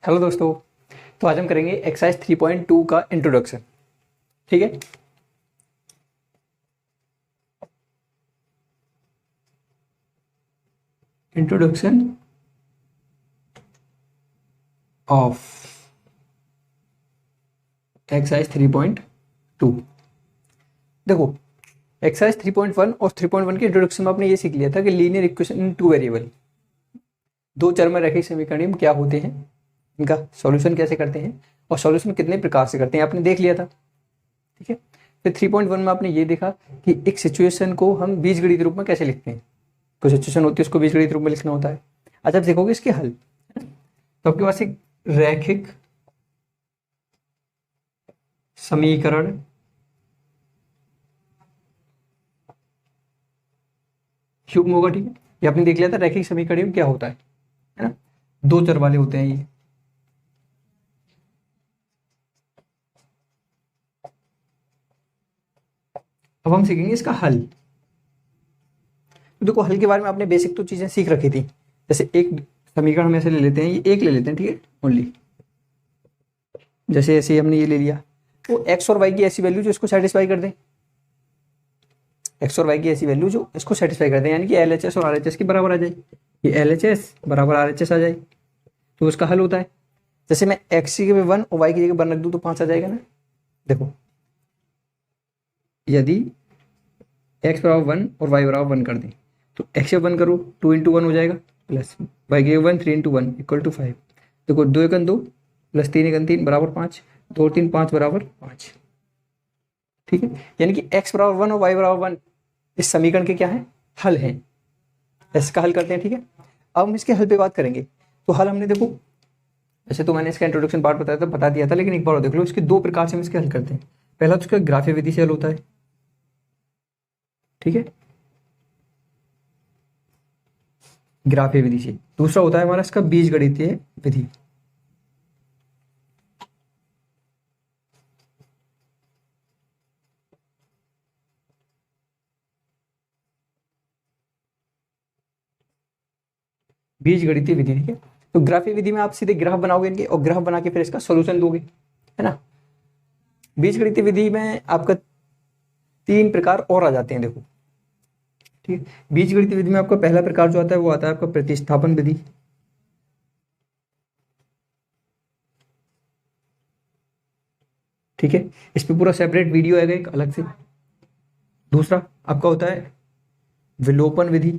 Hello दोस्तों। तो आज हम करेंगे एक्सरसाइज 3.2 का इंट्रोडक्शन। ठीक है। Introduction of exercise 3.2। देखो, एक्सरसाइज 3.1 और 3.1 के इंट्रोडक्शन में आपने ये सीख लिया था कि linear equation in two variable, दो चर में रैखिक समीकरण क्या होते हैं, इनका सॉल्यूशन कैसे करते हैं और सॉल्यूशन कितने प्रकार से करते हैं, आपने देख लिया था। ठीक है। फिर 3.1 में आपने ये देखा कि एक सिचुएशन को हम बीजगणित रूप में कैसे लिखते हैं। कोई सिचुएशन होती है उसको बीजगणित रूप में लिखना होता है। आज आप देखोगे इसके हल। तो आपके पास एक रैखिक समीकरण युग्म होगा। ठीक है। ये आपने देख लिया था रैखिक समीकरण युग्म क्या होता है ना। दो चर वाले होते हैं ये। अब हम सीखेंगे इसका हल। तो देखो, हल के बारे में आपने बेसिक तो चीजें सीख रखी थी। जैसे एक समीकरण हम ऐसे ले लेते हैं, ये एक ले लेते हैं। ठीक है, ओनली जैसे ऐसे हमने ये ले लिया, तो एक्स और वाई की ऐसी वैल्यू जो इसको सेटिस्फाई कर दे, एक्स और वाई की ऐसी वैल्यू जो इसको सेटिस्फाई कर दे, यानी कि एल एच एस और आर एच एस के बराबर आ जाए। ये एल एच एस बराबर आर एच एस आ जाए तो उसका हल होता है। जैसे मैं एक्स की जगह 1 और वाई की जगह 1 रख दूं तो 5 आ जाएगा ना। देखो, यदि एक्स बराबर 1 और वाई बराबर 1 कर दें तो एक्स 1 करो 2 इंटू 1 हो जाएगा, प्लस वाई के 1 3 इंटू 1 इक्वल टू 5। देखो 2 एकन 2 प्लस 3 एकन 3 बराबर 5, 2 3 5 बराबर 5। ठीक है। यानी कि एक्स बराबर 1 और वाई बराबर 1 इस समीकरण के क्या है, हल हैं। इसका हल करते हैं। ठीक है। अब हम इसके हल पे बात करेंगे। तो हल हमने देखो, वैसे तो मैंने इसका इंट्रोडक्शन पार्ट बताया था, बता दिया था, लेकिन एक बार और देख लो। इसके दो प्रकार से हम इसके हल करते हैं। पहला तो इसका ग्राफीय विधि से हल होता है। ठीक है, ग्राफीय विधि से। दूसरा होता है हमारा इसका बीजगणितीय विधि। बीजगणितीय विधि। ठीक है। तो ग्राफीय विधि में आप सीधे ग्राफ बनाओगे इनके और ग्राफ बना के फिर इसका सोल्यूशन दोगे, है ना। बीजगणितीय विधि में आपका 3 प्रकार और आ जाते हैं। देखो, ठीक है। बीजगणितीय विधि में आपका पहला प्रकार जो आता है वो आता है आपका प्रतिस्थापन विधि। ठीक है। इस पे पूरा सेपरेट वीडियो आएगा एक अलग से। दूसरा आपका होता है विलोपन विधि।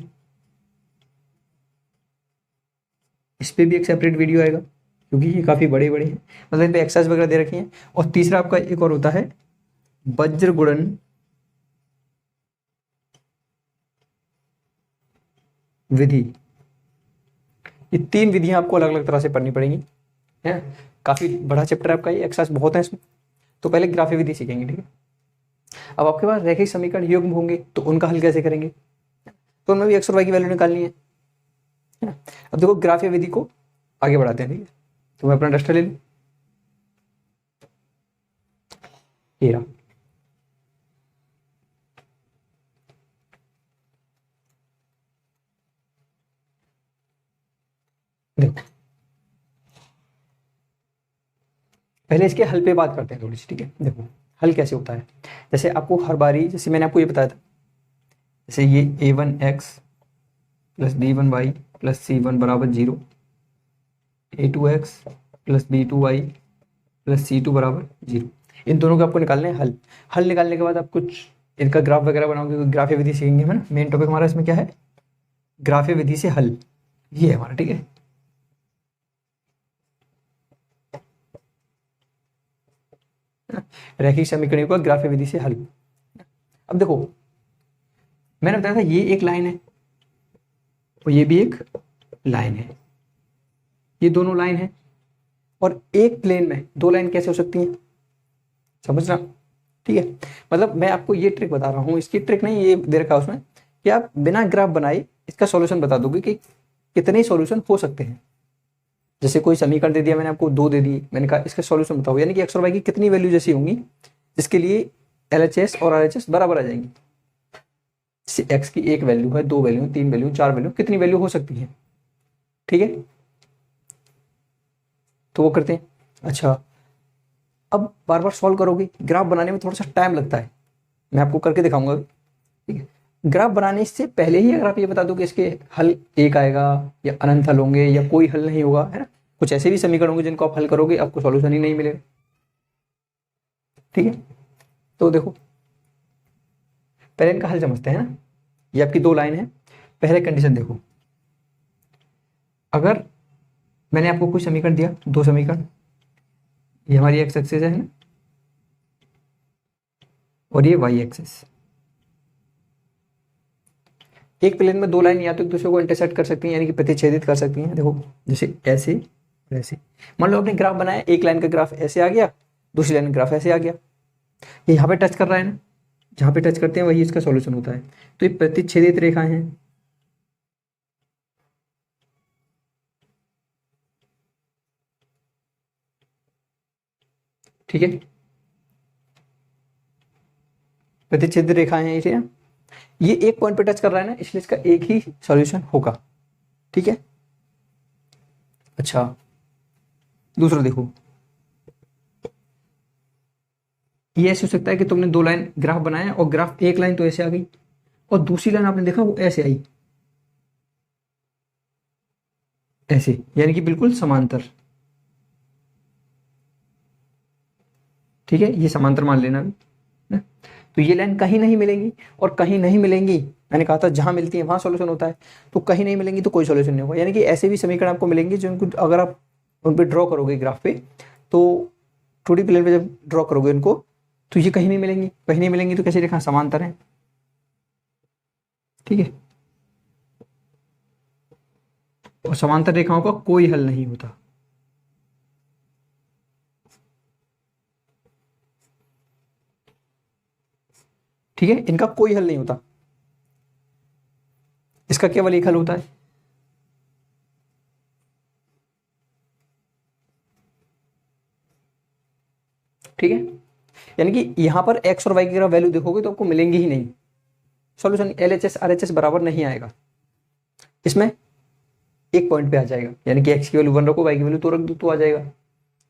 इस पे भी एक सेपरेट वीडियो आएगा क्योंकि ये काफी बड़े बड़े हैं, मतलब इन पे एक्सरसाइज वगैरह दे रखी हैं। और तीसरा आपका एक और होता है वज्र गुणन विधि। ये 3 विधियां आपको अलग अलग तरह से पढ़नी पड़ेंगी, है। काफी बड़ा चैप्टर है आपका ये, एक्सरसाइज बहुत है इसमें। तो पहले ग्राफीय विधि सीखेंगे। ठीक है। अब आपके पास रैखिक समीकरण युग्म होंगे तो उनका हल कैसे करेंगे, तो उनमें भी एक्स और वाई की वैल्यू निकालनी है ना। अब देखो, ग्राफीय विधि को आगे बढ़ाते हैं। ठीक है। तो मैं अपना डस्टर ले लूं, ये रहा। देखो, पहले इसके हल पे बात करते हैं थोड़ी सी। ठीक है। देखो, हल कैसे होता है। जैसे आपको हर बारी, जैसे मैंने आपको ये बताया था, जैसे ये a1x plus b1y plus c1 बराबर 0, a2x plus b2y plus c2 बराबर 0, इन दोनों को आपको निकालने हैं हल। हल निकालने के बाद आप कुछ इनका ग्राफ वगैरह बनाओगे, ग्राफीय विधि सीखेंगे है ना। मेन टॉपिक हमारा इसमें क्या है, ग्राफीय विधि से हल, ये है हमारा। ठीक है। रैखिक समीकरणों का ग्राफीय विधि से हल। अब देखो, मैंने बताया था ये एक लाइन है और ये भी एक लाइन है, ये दोनों लाइन है। और एक प्लेन में दो लाइन कैसे हो सकती हैं, समझना। ठीक है। मतलब मैं आपको ये ट्रिक बता रहा हूँ, इसकी ट्रिक नहीं, ये दे रखा है उसमें कि आप बिना ग्राफ बनाए इसका सॉल्यूशन बता दोगे कि कितने सॉल्यूशन हो सकते हैं। जैसे कोई समीकरण दे दिया मैंने आपको, 2 दे दिए, मैंने कहा इसका सॉल्यूशन बताओ, यानी कि एक्स और वाई की कितनी वैल्यू जैसी होंगी जिसके लिए एलएचएस और आरएचएस बराबर आ जाएंगी। जैसे एक्स की एक वैल्यू है, 2 वैल्यू, 3 वैल्यू, 4 वैल्यू, कितनी वैल्यू हो सकती है। ठीक है। तो वो करते हैं। अच्छा, अब बार बार सॉल्व करोगे, ग्राफ बनाने में थोड़ा सा टाइम लगता है, मैं आपको करके दिखाऊंगा अभी, ठीक है। ग्राफ बनाने से पहले ही अगर आप ये बता दो कि इसके हल एक आएगा या अनंत हल होंगे या कोई हल नहीं होगा, है ना, कुछ ऐसे भी समीकरण होंगे जिनको आप हल करोगे आपको सॉल्यूशन ही नहीं मिलेगा, ठीक है। तो देखो पहले इनका हल समझते हैं ना। ये आपकी दो लाइन है। पहले कंडीशन देखो, अगर मैंने आपको कोई समीकरण दिया, दो समीकरण, ये हमारी एक्स एक्सिस है ना, और ये वाई एक्सिस, एक प्लेन में दो लाइन या तो एक दूसरे को इंटरसेक्ट कर सकती हैं, यानी कि प्रतिच्छेदित कर सकती हैं। देखो जैसे ऐसे और ऐसे, मान लो आपने ग्राफ बनाया, एक लाइन का ग्राफ ऐसे आ गया, दूसरी लाइन का ग्राफ ऐसे आ गया, ये यहाँ पे टच कर रहा है ना, जहाँ पे टच करते हैं वही इसका सॉल्यूशन होता है। तो ये प्रतिच्छेदित रेखाएं हैं, ठीक है, प्रतिच्छेदित रेखाएं हैं इसे, ये एक पॉइंट पे टच कर रहा है ना, इसलिए इसका एक ही सॉल्यूशन होगा, ठीक है। अच्छा, दूसरा देखो, ये ऐसे हो सकता है कि तुमने दो लाइन ग्राफ बनाया और ग्राफ एक लाइन तो ऐसे आ गई और दूसरी लाइन आपने देखा वो ऐसे आई, ऐसे, यानी कि बिल्कुल समांतर, ठीक है, ये समांतर मान लेना भी ना। तो ये लाइन कहीं नहीं मिलेंगी और कहीं नहीं मिलेंगी, मैंने कहा था जहां मिलती है वहां सॉल्यूशन होता है, तो कहीं नहीं मिलेंगी तो कोई सॉल्यूशन नहीं होगा। यानी कि ऐसे भी समीकरण आपको मिलेंगे जिनको अगर आप उन पर ड्रॉ करोगे ग्राफ पे, तो 2D प्लेन पे जब ड्रॉ करोगे उनको, तो ये कहीं नहीं मिलेंगी, कहीं नहीं मिलेंगी तो कैसे रेखा समांतर है, ठीक है। और समांतर रेखाओं का कोई हल नहीं होता, ठीक है, इनका कोई हल नहीं होता, इसका केवल एक हल होता है, ठीक है। यानी कि यहां पर एक्स और वाई की अगर वैल्यू देखोगे तो आपको मिलेंगी ही नहीं, सॉल्यूशन LHS RHS बराबर नहीं आएगा, इसमें एक पॉइंट पे आ जाएगा, यानी कि एक्स की वैल्यू 1 रखो, वाई की वैल्यू 2 रख दो तो आ जाएगा,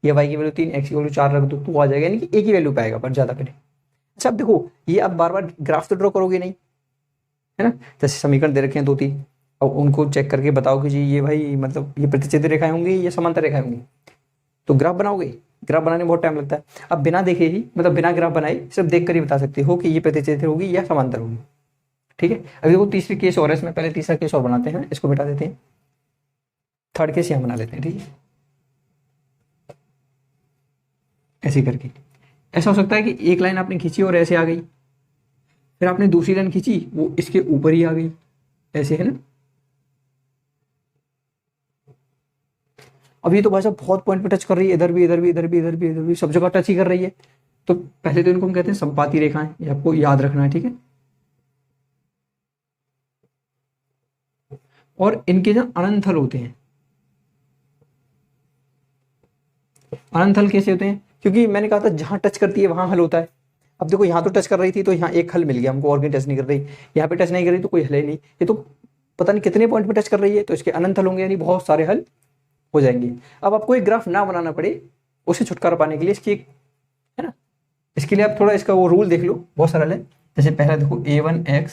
या वाई की वैल्यू 3, एक्स की वैल्यू 4 रख दो तो आ जाएगा, यानी कि एक ही वैल्यू पे आएगा पर ज्यादा पे नहीं। अच्छा अब देखो, ये आप बार बार ग्राफ तो ड्रॉ करोगे नहीं, है ना, जैसे समीकरण दे रखे हैं 2-3, और उनको चेक करके बताओ कि जी ये भाई मतलब ये प्रतिच्छेद रेखाएं होंगी या समांतर रेखाएं होंगी, तो ग्राफ बनाओगे, ग्राफ बनाने में बहुत टाइम लगता है। अब बिना देखे ही, मतलब बिना ग्राफ बनाए सिर्फ देख कर ही बता सकते हो कि ये प्रतिच्छेद होगी या समांतर होगी, ठीक है। अभी देखो तीसरी केस और है, इसमें पहले तीसरा केस और बनाते हैं, इसको मिटा देते हैं, थर्ड केस यहाँ बना लेते हैं, ठीक है। ऐसे करके ऐसा हो सकता है कि एक लाइन आपने खींची और ऐसे आ गई, फिर आपने दूसरी लाइन खींची वो इसके ऊपर ही आ गई, ऐसे, है ना। अब ये तो भाई साहब बहुत पॉइंट पे टच कर रही है, इधर भी इधर भी इधर भी इधर भी इधर भी सब जगह टच ही कर रही है, तो पहले तो इनको हम कहते हैं संपाती रेखाएं, ये आपको याद रखना है, ठीक है। और इनके जो अनंत हल होते हैं, अनंत हल कैसे होते हैं, क्योंकि मैंने कहा था जहां टच करती है वहां हल होता है। अब देखो यहाँ तो टच कर रही थी तो यहाँ एक हल मिल गया हमको, और कहीं टच नहीं कर रही, यहाँ पे टच नहीं कर रही तो कोई हल ही नहीं, ये तो पता नहीं कितने पॉइंट पे टच कर रही है, तो इसके अनंत हल होंगे, यानी बहुत सारे हल हो जाएंगे। अब आपको एक ग्राफ ना बनाना पड़े, उसे छुटकारा पाने के लिए इसकी एक, है ना, इसके लिए आप थोड़ा इसका वो रूल देख लो, बहुत सरल है। जैसे पहला देखो a1x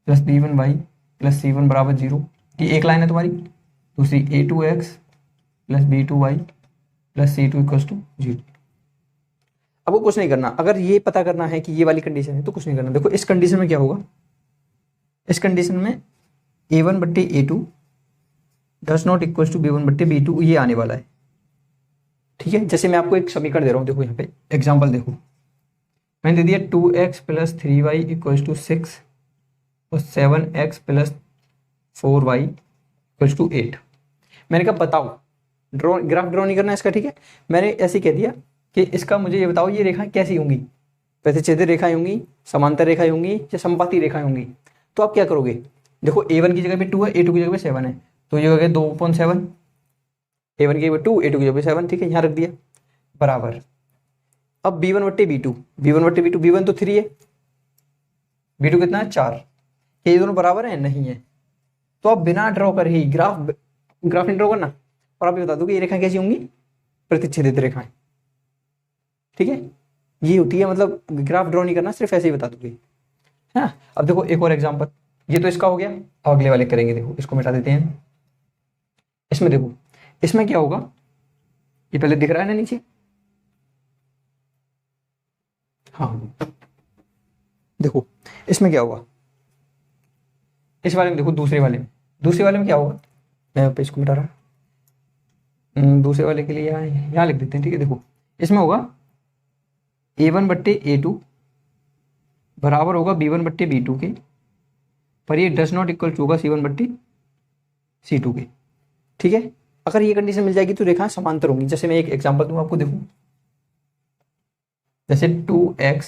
plus b1y plus c1 बराबर 0, ये एक लाइन है तुम्हारी। दूसरी a2x plus b2y plus c2 equal to 0। अब वो कुछ नहीं करना, अगर ये पता करना है कि ये वाली कंडीशन है तो कुछ नहीं करना। देखो इस कंडीशन में क्या होगा, इस कंडीशन में a1 बट्टे a2 does not equal to b1 बट्टे b2, ये आने वाला है, ठीक है। जैसे मैं आपको एक समीकरण दे रहा हूँ, देखो यहाँ पे एग्जाम्पल देखो, मैंने दे दिया 2x plus 3y equal to 6 और 7x plus 4y equal to 8। मैंने कहा बताओ, ग्राफ ड्रॉ नहीं करना है इसका, ठीक है। मैंने ऐसे कह दिया कि इसका मुझे ये बताओ ये रेखाएं कैसी होंगी, प्रतिच्छेदित रेखाएं होंगी, समांतर रेखाएं होंगी या संपाती रेखाएं होंगी। तो आप क्या करोगे, देखो a1 की जगह पे 2 है, a2 की जगह पे 7 है, तो ये हो गया 2/7, a1 की जगह पे 2, a2 की जगह पे 7, ठीक है, यहाँ रख दिया बराबर। अब b1 बट्टे b2, b1 बट्टे b2, b1 तो 3 है, b2 कितना है 4, क्या ये दोनों बराबर है, नहीं है। तो आप बिना ड्रॉ कर ही ग्राफ नहीं ड्रॉ करना, और आप ये बता दो कि ये रेखाएं कैसी होंगी, प्रतिच्छेदित रेखाएं। ठीक है, ये होती है, मतलब ग्राफ ड्रॉ नहीं करना, सिर्फ ऐसे ही बता दूंगी, है ना। अब देखो एक और एग्जांपल, ये तो इसका हो गया, अब अगले वाले करेंगे। देखो इसको मिटा देते हैं। इसमें देखो, इसमें क्या होगा, ये पहले दिख रहा है ना नीचे, हाँ देखो इसमें क्या होगा, इस वाले में देखो, दूसरे वाले में क्या होगा, मैं पेज को मिटा रहा, दूसरे वाले के लिए यहाँ लिख देते हैं। ठीक है, देखो इसमें होगा a1/a2 बराबर होगा b1/b2 के, पर ये डज नॉट इक्वल टू होगा c1/c2 के। ठीक है, अगर ये कंडीशन मिल जाएगी तो रेखाएं समांतर होंगी। जैसे मैं एक एग्जांपल दूं आपको, देखो जैसे 2x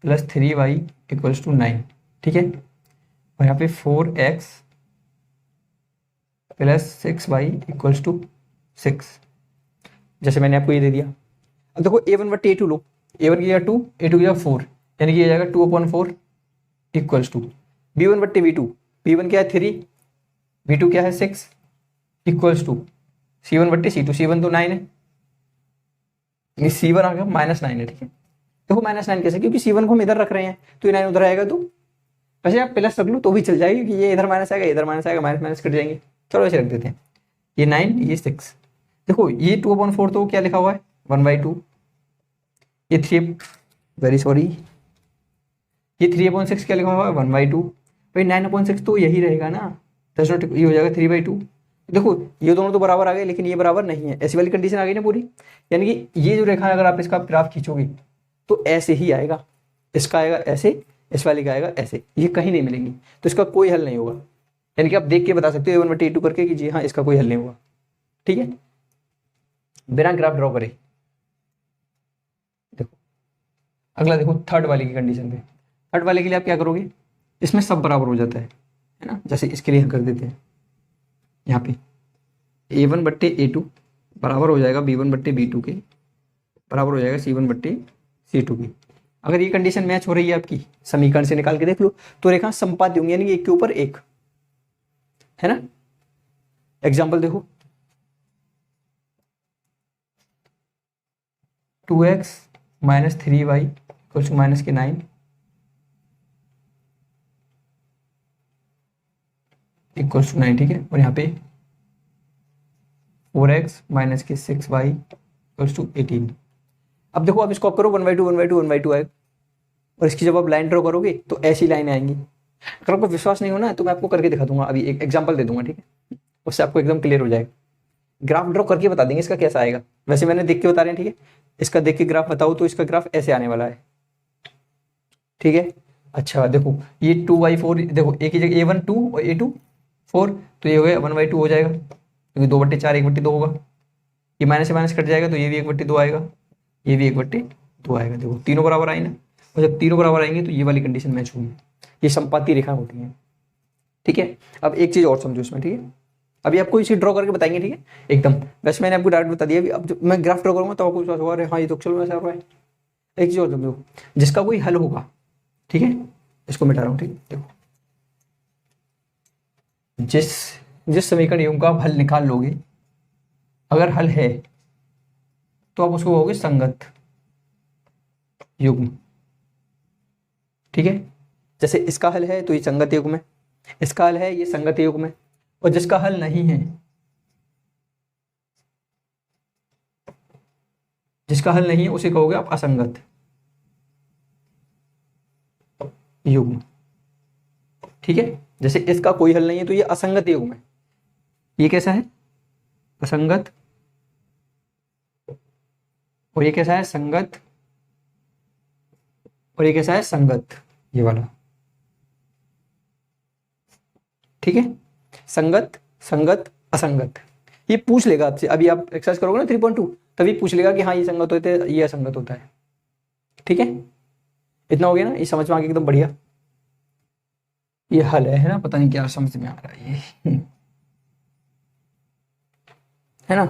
+ 3y = 9। ठीक है, और यहाँ पे 4x + 6y = 6, जैसे मैंने आपको ये दे दिया। अब देखो a1/a2 लो, a1 की जगह 2, a2 की जगह 4, यानी कि ये जाएगा 2/4 = b1/b2, b1 क्या है 3, b2 क्या है 6 = c1/c2, c1 तो 9 है, c1 आ गया -9 है। ठीक है, देखो -9 कैसे, क्योंकि c1 को हम इधर रख रहे हैं तो ये 9 उधर आएगा, तो वैसे आप प्लस रख लो तो भी चल जाएगी, कि ये इधर माइनस आएगा, इधर माइनस आएगा, माइनस कट जाएंगे। चलो ऐसे रख देते हैं, ये 9 ये 6। देखो ये 2/4 तो क्या लिखा हुआ है 1/2, ये 3, वेरी सॉरी, ये 3/6 क्या लिखा हुआ है 1/2, भाई 9/6 तो यही रहेगा ना, ये हो जाएगा 3/2। देखो ये दोनों तो बराबर आ गए, लेकिन ये बराबर नहीं है, ऐसी वाली कंडीशन आ गई ना पूरी, यानी कि ये जो रेखा है अगर आप इसका ग्राफ खींचोगे तो ऐसे ही आएगा, इसका आएगा ऐसे, इस वाले का आएगा ऐसे, ये कहीं नहीं मिलेंगी, तो इसका कोई हल नहीं होगा। यानी कि आप देख के बता सकते हो a1/a2 करके कि जी हाँ इसका कोई हल नहीं होगा। ठीक है, बिना ग्राफ ड्रॉ करे। देखो अगला, देखो थर्ड वाले की कंडीशन पे, थर्ड वाले के लिए आप क्या करोगे, इसमें सब बराबर हो जाता है ना। जैसे इसके लिए हम कर देते हैं, यहाँ पे a1/a2 बराबर हो जाएगा b1/b2 के, बराबर हो जाएगा c1/c2 के। अगर ये कंडीशन मैच हो रही है आपकी, समीकरण से निकाल के देख लो, तो रेखा संपाद्य होंगी, यानी कि एक के ऊपर एक, है ना। एग्जाम्पल देखो, 2x - 3y = -9 = 9। ठीक है, और यहाँ पे 4x - 6y = 18। अब देखो आप इसको करो 1/2 1/2 1/2 आएगा, और इसकी जब आप लाइन ड्रॉ करोगे तो ऐसी लाइन आएंगी। अगर आपको विश्वास नहीं होना तो मैं आपको करके दिखा दूंगा, अभी एक एग्जांपल दे दूंगा। ठीक है, उससे आपको एकदम क्लियर हो जाएगा, ग्राफ ड्रॉ करके बता देंगे इसका कैसा आएगा। वैसे मैंने देख के बता रहे हैं, ठीक है, इसका देख के ग्राफ बताओ तो इसका ग्राफ ऐसे आने वाला है। ठीक है, अच्छा देखो ये 2/4, देखो एक ही जगह a1 2 और a2 4, तो ये हो गया 1/2 हो जाएगा, क्योंकि 2/4 1/2 होगा, ये माइनस से माइनस कट जाएगा तो ये भी 1/2 आएगा, ये भी 1/2 आएगा। देखो तीनों बराबर आए ना, और जब तीनों बराबर आएंगे तो ये वाली कंडीशन मैच होगी, ये संपाती रेखा होती है। ठीक है, अब एक चीज और समझो इसमें। ठीक है, अभी आपको इसे ड्रॉ करके बताएंगे। ठीक है, एकदम, वैसे मैंने आपको डायरेक्ट बता दिया, अभी अब जब मैं ग्राफ ड्रॉ करूंगा तो आपको विश्वास होगा, हाँ ये तो चलो ऐसा हो रहा है। एक चीज और समझो, जिसका कोई हल होगा, ठीक है, इसको मिटा रहा हूँ। ठीक है, देखो जिस समीकरण युग्म का आप हल निकाल लोगे, अगर हल है तो आप उसको कहोगे संगत युग्म। ठीक है, जैसे इसका हल है तो ये संगत युग्म है, इसका हल है ये संगत युग्म है, और जिसका हल नहीं है, जिसका हल नहीं है उसे कहोगे आप असंगत युग्म। ठीक है, जैसे इसका कोई हल नहीं है तो ये असंगत युग्म है, ये कैसा है असंगत, और ये कैसा है संगत, और ये कैसा है संगत, ये वाला। ठीक है, संगत संगत असंगत, ये पूछ लेगा आपसे, अभी आप एक्सरसाइज करोगे ना 3.2, तभी पूछ लेगा कि हाँ ये संगत होते हैं, ये असंगत होता है। ठीक है, इतना हो गया ना, ये समझ में आ गया एकदम बढ़िया। ये हल है ना, पता नहीं क्या समझ में आ रहा है ये है ना।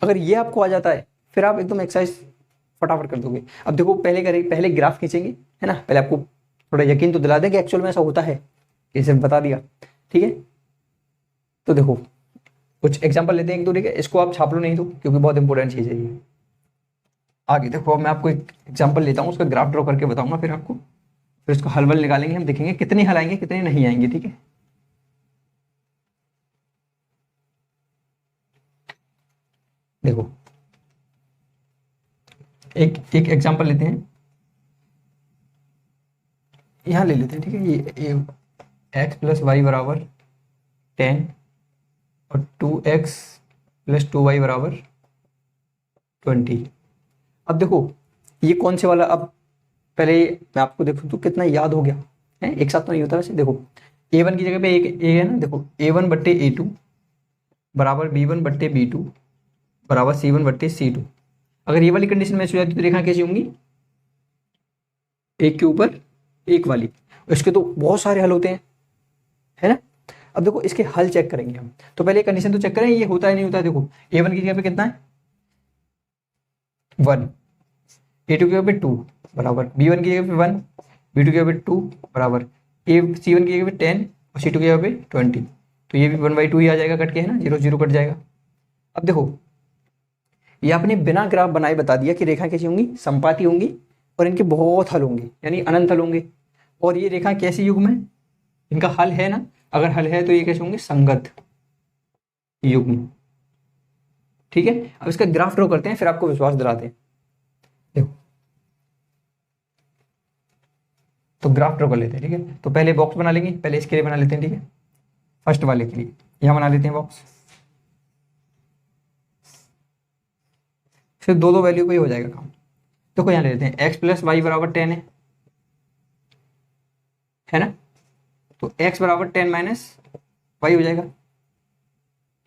अगर ये आपको आ जाता है फिर आप एकदम एक्सरसाइज फटाफट कर दोगे। अब देखो पहले ग्राफ खींचेंगे, है ना, पहले आपको थोड़ा यकीन तो दिला दें कि एक्चुअल में ऐसा होता है, ये सिर्फ बता दिया। ठीक है, तो देखो कुछ एग्जाम्पल लेते हैं एक दो, ठीक है, इसको आप छाप लो नहीं तो, क्योंकि बहुत इंपॉर्टेंट चीज़ है ये। आगे देखो, अब मैं आपको एक एग्जाम्पल लेता हूँ, उसका ग्राफ ड्रॉ करके बताऊंगा फिर आपको, फिर इसको हल वल निकालेंगे, हम देखेंगे कितने हल आएंगे कितने नहीं आएंगे, ठीक है। देखो एक एक एग्जाम्पल लेते हैं, यहाँ ले लेते हैं, ठीक है। ये एक्स प्लस वाई बराबर 10 और 2x प्लस 2y बराबर 20। अब देखो ये कौन से वाला, अब पहले मैं आपको देखूँ तो कितना याद हो गया है, एक साथ तो नहीं होता वैसे। देखो a1 की जगह पे एक a है ना, देखो a1 बट्टे a2 बराबर b1 बट्टे b2 बराबर c1 बट्टे c2। अगर ये वाली कंडीशन मैच हो जाती तो रेखा कैसी होंगी, एक के ऊपर एक वाली। इसके तो बहुत सारे हल होते हैं, है ना। अब देखो इसके हल चेक करेंगे हम, तो पहले कंडीशन तो चेक करें ये होता है नहीं होता है। देखो a1 की जगह पे कितना है 1, a2 की जगह पे 2 बराबर b1 की जगह पे 1, b2 की जगह पे 2 बराबर c1 की जगह पे 10 और c2 की जगह पे 20। तो ये भी 1/2 ही आ जाएगा कट के, है ना, 0 0 कट जाएगा। अब देखो ये आपने बिना ग्राफ बनाए बता दिया कि रेखा कैसी होंगी, संपाती होंगी और इनके बहुत हल होंगे, यानी अनंत हल होंगे। और ये रेखा कैसी युग्म है, इनका हल है ना, अगर हल है तो ये कैसे होंगे, संगत युग्म, ठीक है। अब इसका ग्राफ ड्रॉ करते हैं फिर आपको विश्वास दिलाते हैं। देखो तो ग्राफ ड्रॉ कर लेते हैं, ठीक है। तो पहले बॉक्स बना लेंगे, पहले इसके लिए बना लेते हैं, ठीक है, फर्स्ट वाले के लिए यहां बना लेते हैं बॉक्स, फिर दो दो वैल्यू पे ही हो जाएगा काम। देखो यहां ले लेते हैं x प्लस वाई बराबर 10 है ना, तो x बराबर 10 माइनस वाई हो जाएगा।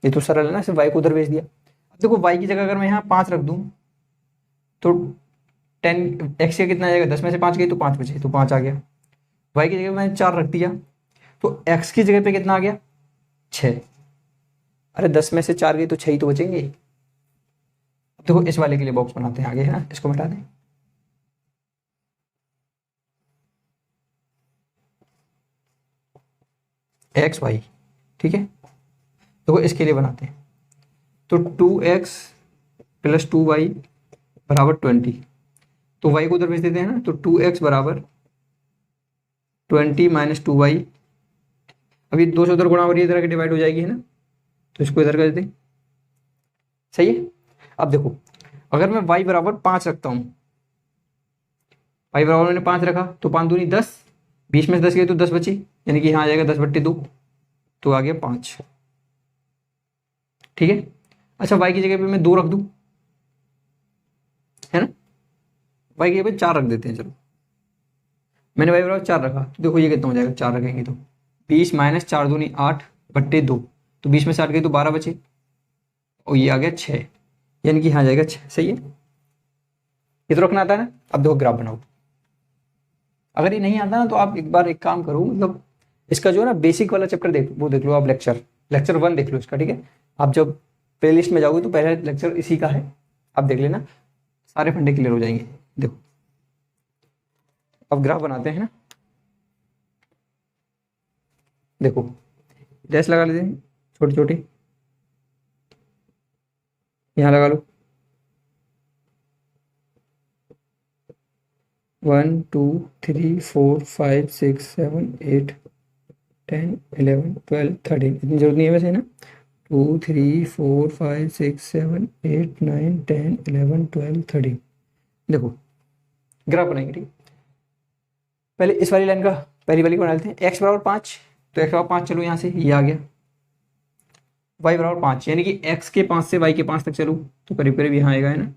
ये तो सरल है ना, सिर्फ y को उधर भेज दिया। अब देखो y की जगह अगर मैं यहाँ 5 रख दूं तो 10 x का कितना आ जाएगा, 10 में से 5 गई तो 5 बचे, तो 5 आ गया। y की जगह मैंने 4 रख दिया तो x की जगह पे कितना आ गया 6। अरे 10 में से 4 गई तो 6 ही तो बचेंगे। देखो इस वाले के लिए बॉक्स बनाते हैं आगे, है ना, इसको मिटा दें। एक्स वाई, ठीक है, देखो इसके लिए बनाते हैं, तो 2x प्लस 2y बराबर 20। तो y को उधर भेज देते हैं ना, तो 2x बराबर 20 माइनस 2y। अभी 2 से उधर गुणा हो रही है, इधर के डिवाइड हो जाएगी, है ना, तो इसको इधर कर देते, सही है। अब देखो अगर मैं y बराबर 5 रखता हूं, y बराबर मैंने 5 रखा तो 5 दूनी 10, 20 में से 10 गए तो 10 बची, यानी कि यहाँ आ जाएगा 10/2, तो आ गया 5, ठीक है। अच्छा y की जगह पे मैं 2 रख दूं, है ना, y की जगह पे 4 रख देते हैं, चलो मैंने y बराबर 4 रखा, तो देखो ये कितना हो जाएगा, 4 रखेंगे तो 20 माइनस 4 दूनी 8/2, तो 20 में से 8 गए तो 12 बचे, और ये आ गया 6, यानी कि यहाँ आ जाएगा 6, सही है। ये तो रखना आता है ना। अब देखो ग्राफ बनाओ, अगर ये नहीं आता ना तो आप एक बार एक काम करो, मतलब इसका जो है ना बेसिक वाला चैप्टर देख लो आप, लेक्चर 1 देख लो इसका, ठीक है। आप जब प्लेलिस्ट में जाओगे तो पहला लेक्चर इसी का है, आप देख लेना, सारे फंडे क्लियर हो जाएंगे। देखो अब ग्राफ बनाते हैं ना, देखो डैश लगा लेते हैं छोटी छोटी, यहाँ लगा लो 1 2 3 4 5 6 7 8 10 11 12 13, इतनी जरूरत नहीं है वैसे ना, 2 3 4 5 6 7 8 9 10 11 12 13। देखो ग्राफ बनाएंगे, ठीक है। पहले इस वाली लाइन का पहली वाली बना लेते हैं, x बराबर 5, तो x बराबर 5 चलो यहाँ से ये आ गया, y बराबर 5, यानी कि x के 5 से y के 5 तक चलो तो करीब करीब यहाँ आएगा, है ना।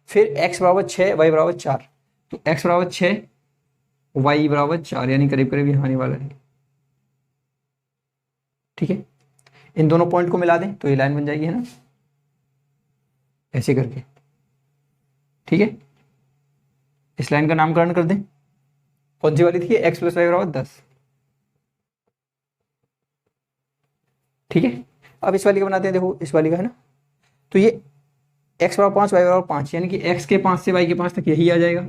फिर x बराबर 6 y बराबर 4, तो x बराबर 6 y बराबर 4, यानी करीब करीब यहाँ आने वाला है, ठीक है। इन दोनों पॉइंट को मिला दें तो ये लाइन बन जाएगी, है ना, ऐसे करके, ठीक है। इस लाइन का नामकरण कर दें, कौन सी वाली थी, x प्लस वाई बराबर 10, ठीक है। अब इस वाली का बनाते हैं, देखो इस वाली का, है ना, तो ये x बराबर 5 y बराबर 5, यानी कि x के 5 से y के 5 तक यही आ जाएगा,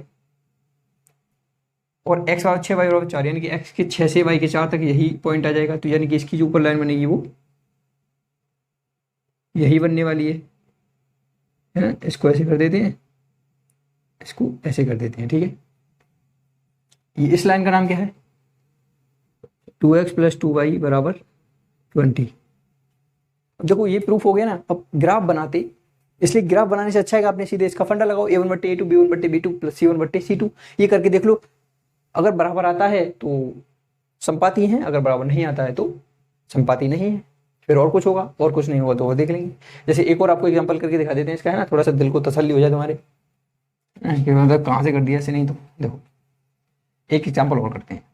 और x बराबर 6 y बराबर 4, यानी कि x के 6 से y के 4 तक यही पॉइंट आ जाएगा। तो यानी कि इसकी जो ऊपर लाइन बनेगी वो यही बनने वाली है ना। इसको ऐसे कर देते हैं, इसको ऐसे कर देते हैं, ठीक है। ये इस लाइन का नाम क्या है, 2x + 2y बराबर 20। देखो ये प्रूफ हो गया ना। अब ग्राफ बनाते, इसलिए ग्राफ बनाने से अच्छा है कि आपने सीधे इसका फंडा लगाओ, a1/a2 b1/b2 + c1/c2। ये करके देख लो, अगर बराबर आता है तो संपाती है, अगर बराबर नहीं आता है तो संपाती नहीं है। फिर और कुछ होगा, और कुछ नहीं होगा तो और देख लेंगे। जैसे एक और आपको एग्जांपल करके दिखा देते हैं इसका, है ना, थोड़ा सा दिल को तसल्ली हो जाए तुम्हारे कि मतलब कहाँ से कर दिया ऐसे। नहीं तो देखो एक एग्जांपल और करते हैं।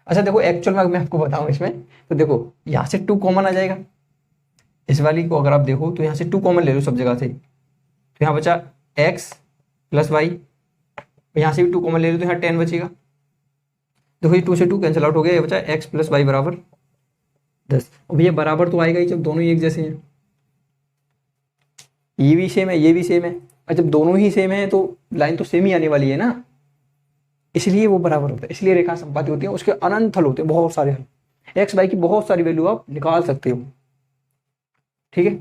अच्छा देखो, एक्चुअल में मैं आपको बताऊं इसमें, तो देखो यहाँ से 2 कॉमन आ जाएगा। इस वाली को अगर आप देखो तो यहाँ से 2 कॉमन ले लो सब जगह से, तो यहाँ बचा x + y। यहाँ से भी 2 कॉमन ले लो तो यहाँ 10 बचेगा। देखो ये 2 से 2 कैंसिल आउट हो गया, ये बचा x + y बराबर 10। अब ये बराबर तो आएगा ही जब दोनों ही एक जैसे हैं। ये भी सेम है, ये भी सेम है, और जब दोनों ही सेम है तो लाइन तो सेम ही आने वाली है ना, इसलिए वो बराबर होता है। इसलिए रेखा संपाती होती है, उसके अनंत हल होते हैं, बहुत सारे हल। एक्स वाई की बहुत सारी वैल्यू आप निकाल सकते हो, ठीक है।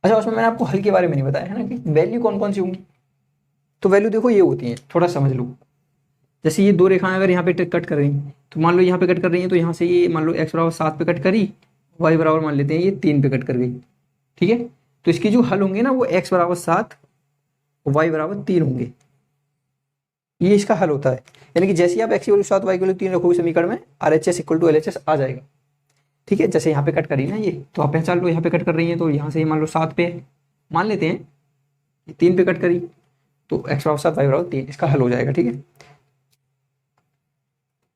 अच्छा उसमें मैंने आपको हल के बारे में नहीं बताया है ना, कि वैल्यू कौन कौन सी होंगी। तो वैल्यू देखो ये होती है, थोड़ा समझ लो। जैसे ये 2 रेखाएं अगर यहाँ पे कट कर रही हैं, तो मान लो यहाँ पे कट कर रही हैं, तो यहाँ से ये मान लो x बराबर 7 पे कट करी, y बराबर मान लेते हैं ये 3 पे कट कर गई, ठीक है। तो इसके जो हल होंगे ना वो x बराबर 7 और y बराबर 3 होंगे। ये इसका हल होता है, यानी कि जैसे ही आप x की वैल्यू 7 y की वैल्यू 3 रखोगे समीकरण में, RHS = LHS आ जाएगा, ठीक है। जैसे यहाँ पे कट करी ना ये, तो आप पहचान लो यहाँ पे कट कर रही है, तो यहाँ से मान लो 7 पे मान लेते हैं, 3 पे कट करी, तो x बराबर 7 y बराबर 3, इसका हल हो जाएगा, ठीक है।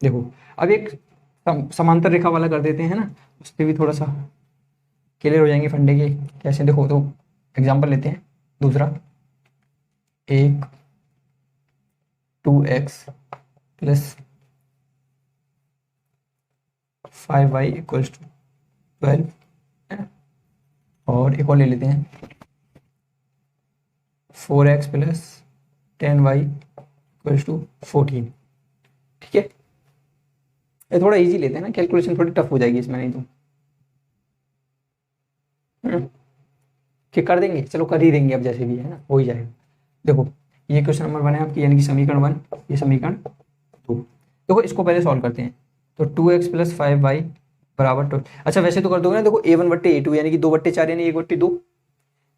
देखो अब एक समांतर रेखा वाला कर देते हैं ना, उस पर भी थोड़ा सा क्लियर हो जाएंगे फंडे के कैसे। देखो तो एग्जांपल लेते हैं दूसरा, एक 2x + 5y = 12, है ना। और एक और ले लेते हैं 4x + 10y = 14, ठीक है। ये थोड़ा इजी लेते हैं ना, कैलकुलेशन थोड़ी टफ हो जाएगी इसमें, नहीं तो कि कर देंगे, चलो कर ही देंगे, अब जैसे भी है ना हो ही जाएगा। देखो ये क्वेश्चन नंबर 1 है आपकी, यानी कि समीकरण 1, ये समीकरण 2। देखो इसको पहले सॉल्व करते हैं, तो 2x + 5y बराबर 12। अच्छा वैसे तो कर दोगे ना, देखो a1/a2 यानी कि 2/4 यानी 1/2,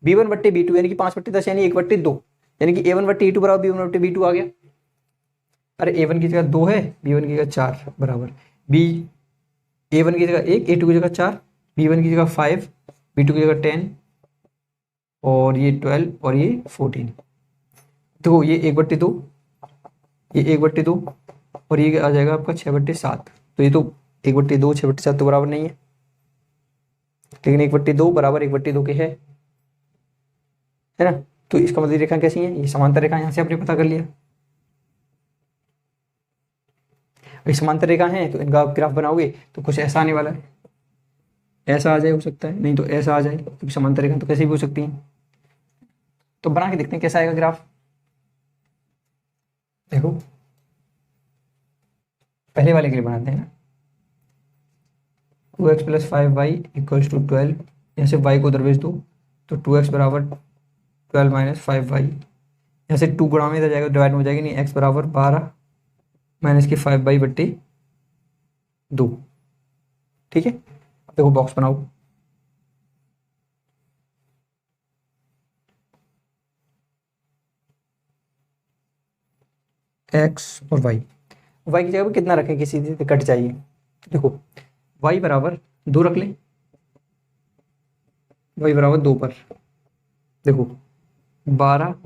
b1/b2 यानी कि 5/10 यानी 1/2, यानी कि a1/a2 बराबर b1/b2 आ गया। अरे a1 की जगह 2 है, b1 की जगह 4 बराबर b, a1 की जगह 1, a2 की जगह 4, b1 की जगह 5, b2 की जगह 10, और ये 12 और ये 14। देखो ये 1/2, ये 1/2, और ये आ जाएगा आपका 6/7। तो ये तो 1/2 6/7 तो बराबर नहीं है, लेकिन 1/2 बराबर 1/2 के है ना। तो इसका मतलब रेखा कैसी है, ये समांतर रेखा, यहाँ से आपने पता कर लिया। समांतर रेखा है तो इनका ग्राफ बनाओगे तो कुछ ऐसा आने वाला है, ऐसा आ जाए हो सकता है, नहीं तो ऐसा आ जाए, क्योंकि समांतर रेखा तो कैसे भी हो सकती है। तो बना के देखते हैं कैसा आएगा ग्राफ। देखो पहले वाले के लिए बनाते हैं ना, 2x + 5y = 12, यहाँ से y को उधर भेज दो, तो 2x बराबर 12 - 5y, यहाँ से 2 गुणा में इधर जाएगा, डिवाइड हो जाएगी, नहीं x बराबर 12 - 5y/2, ठीक है। अब देखो बॉक्स बनाओ, x और y की जगह पे कितना रखें, किसी से कट चाहिए। देखो y बराबर 2 रख लें, y बराबर 2 पर देखो 12 -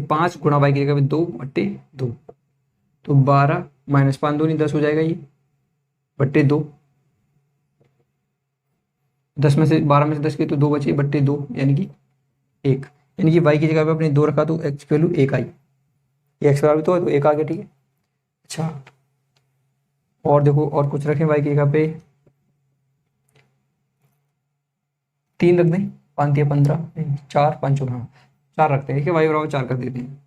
5 गुणा y की जगह पे 2/2, तो 12 - 5 2 नहीं 10 हो जाएगा, ये /2, 10 में से 12 में से 10 की तो 2 बचे, /2 यानी कि 1, यानी कि y की जगह पे अपने 2 रखा तो x की वैल्यू 1 आई, ये x बराबर तो 1 आ गया, ठीक है। अच्छा और देखो और कुछ रखें y की जगह पे 3 रख दें, 5 15 4 5 हाँ 4 रखते हैं, ठीक है, y बराबर 4 कर देते हैं।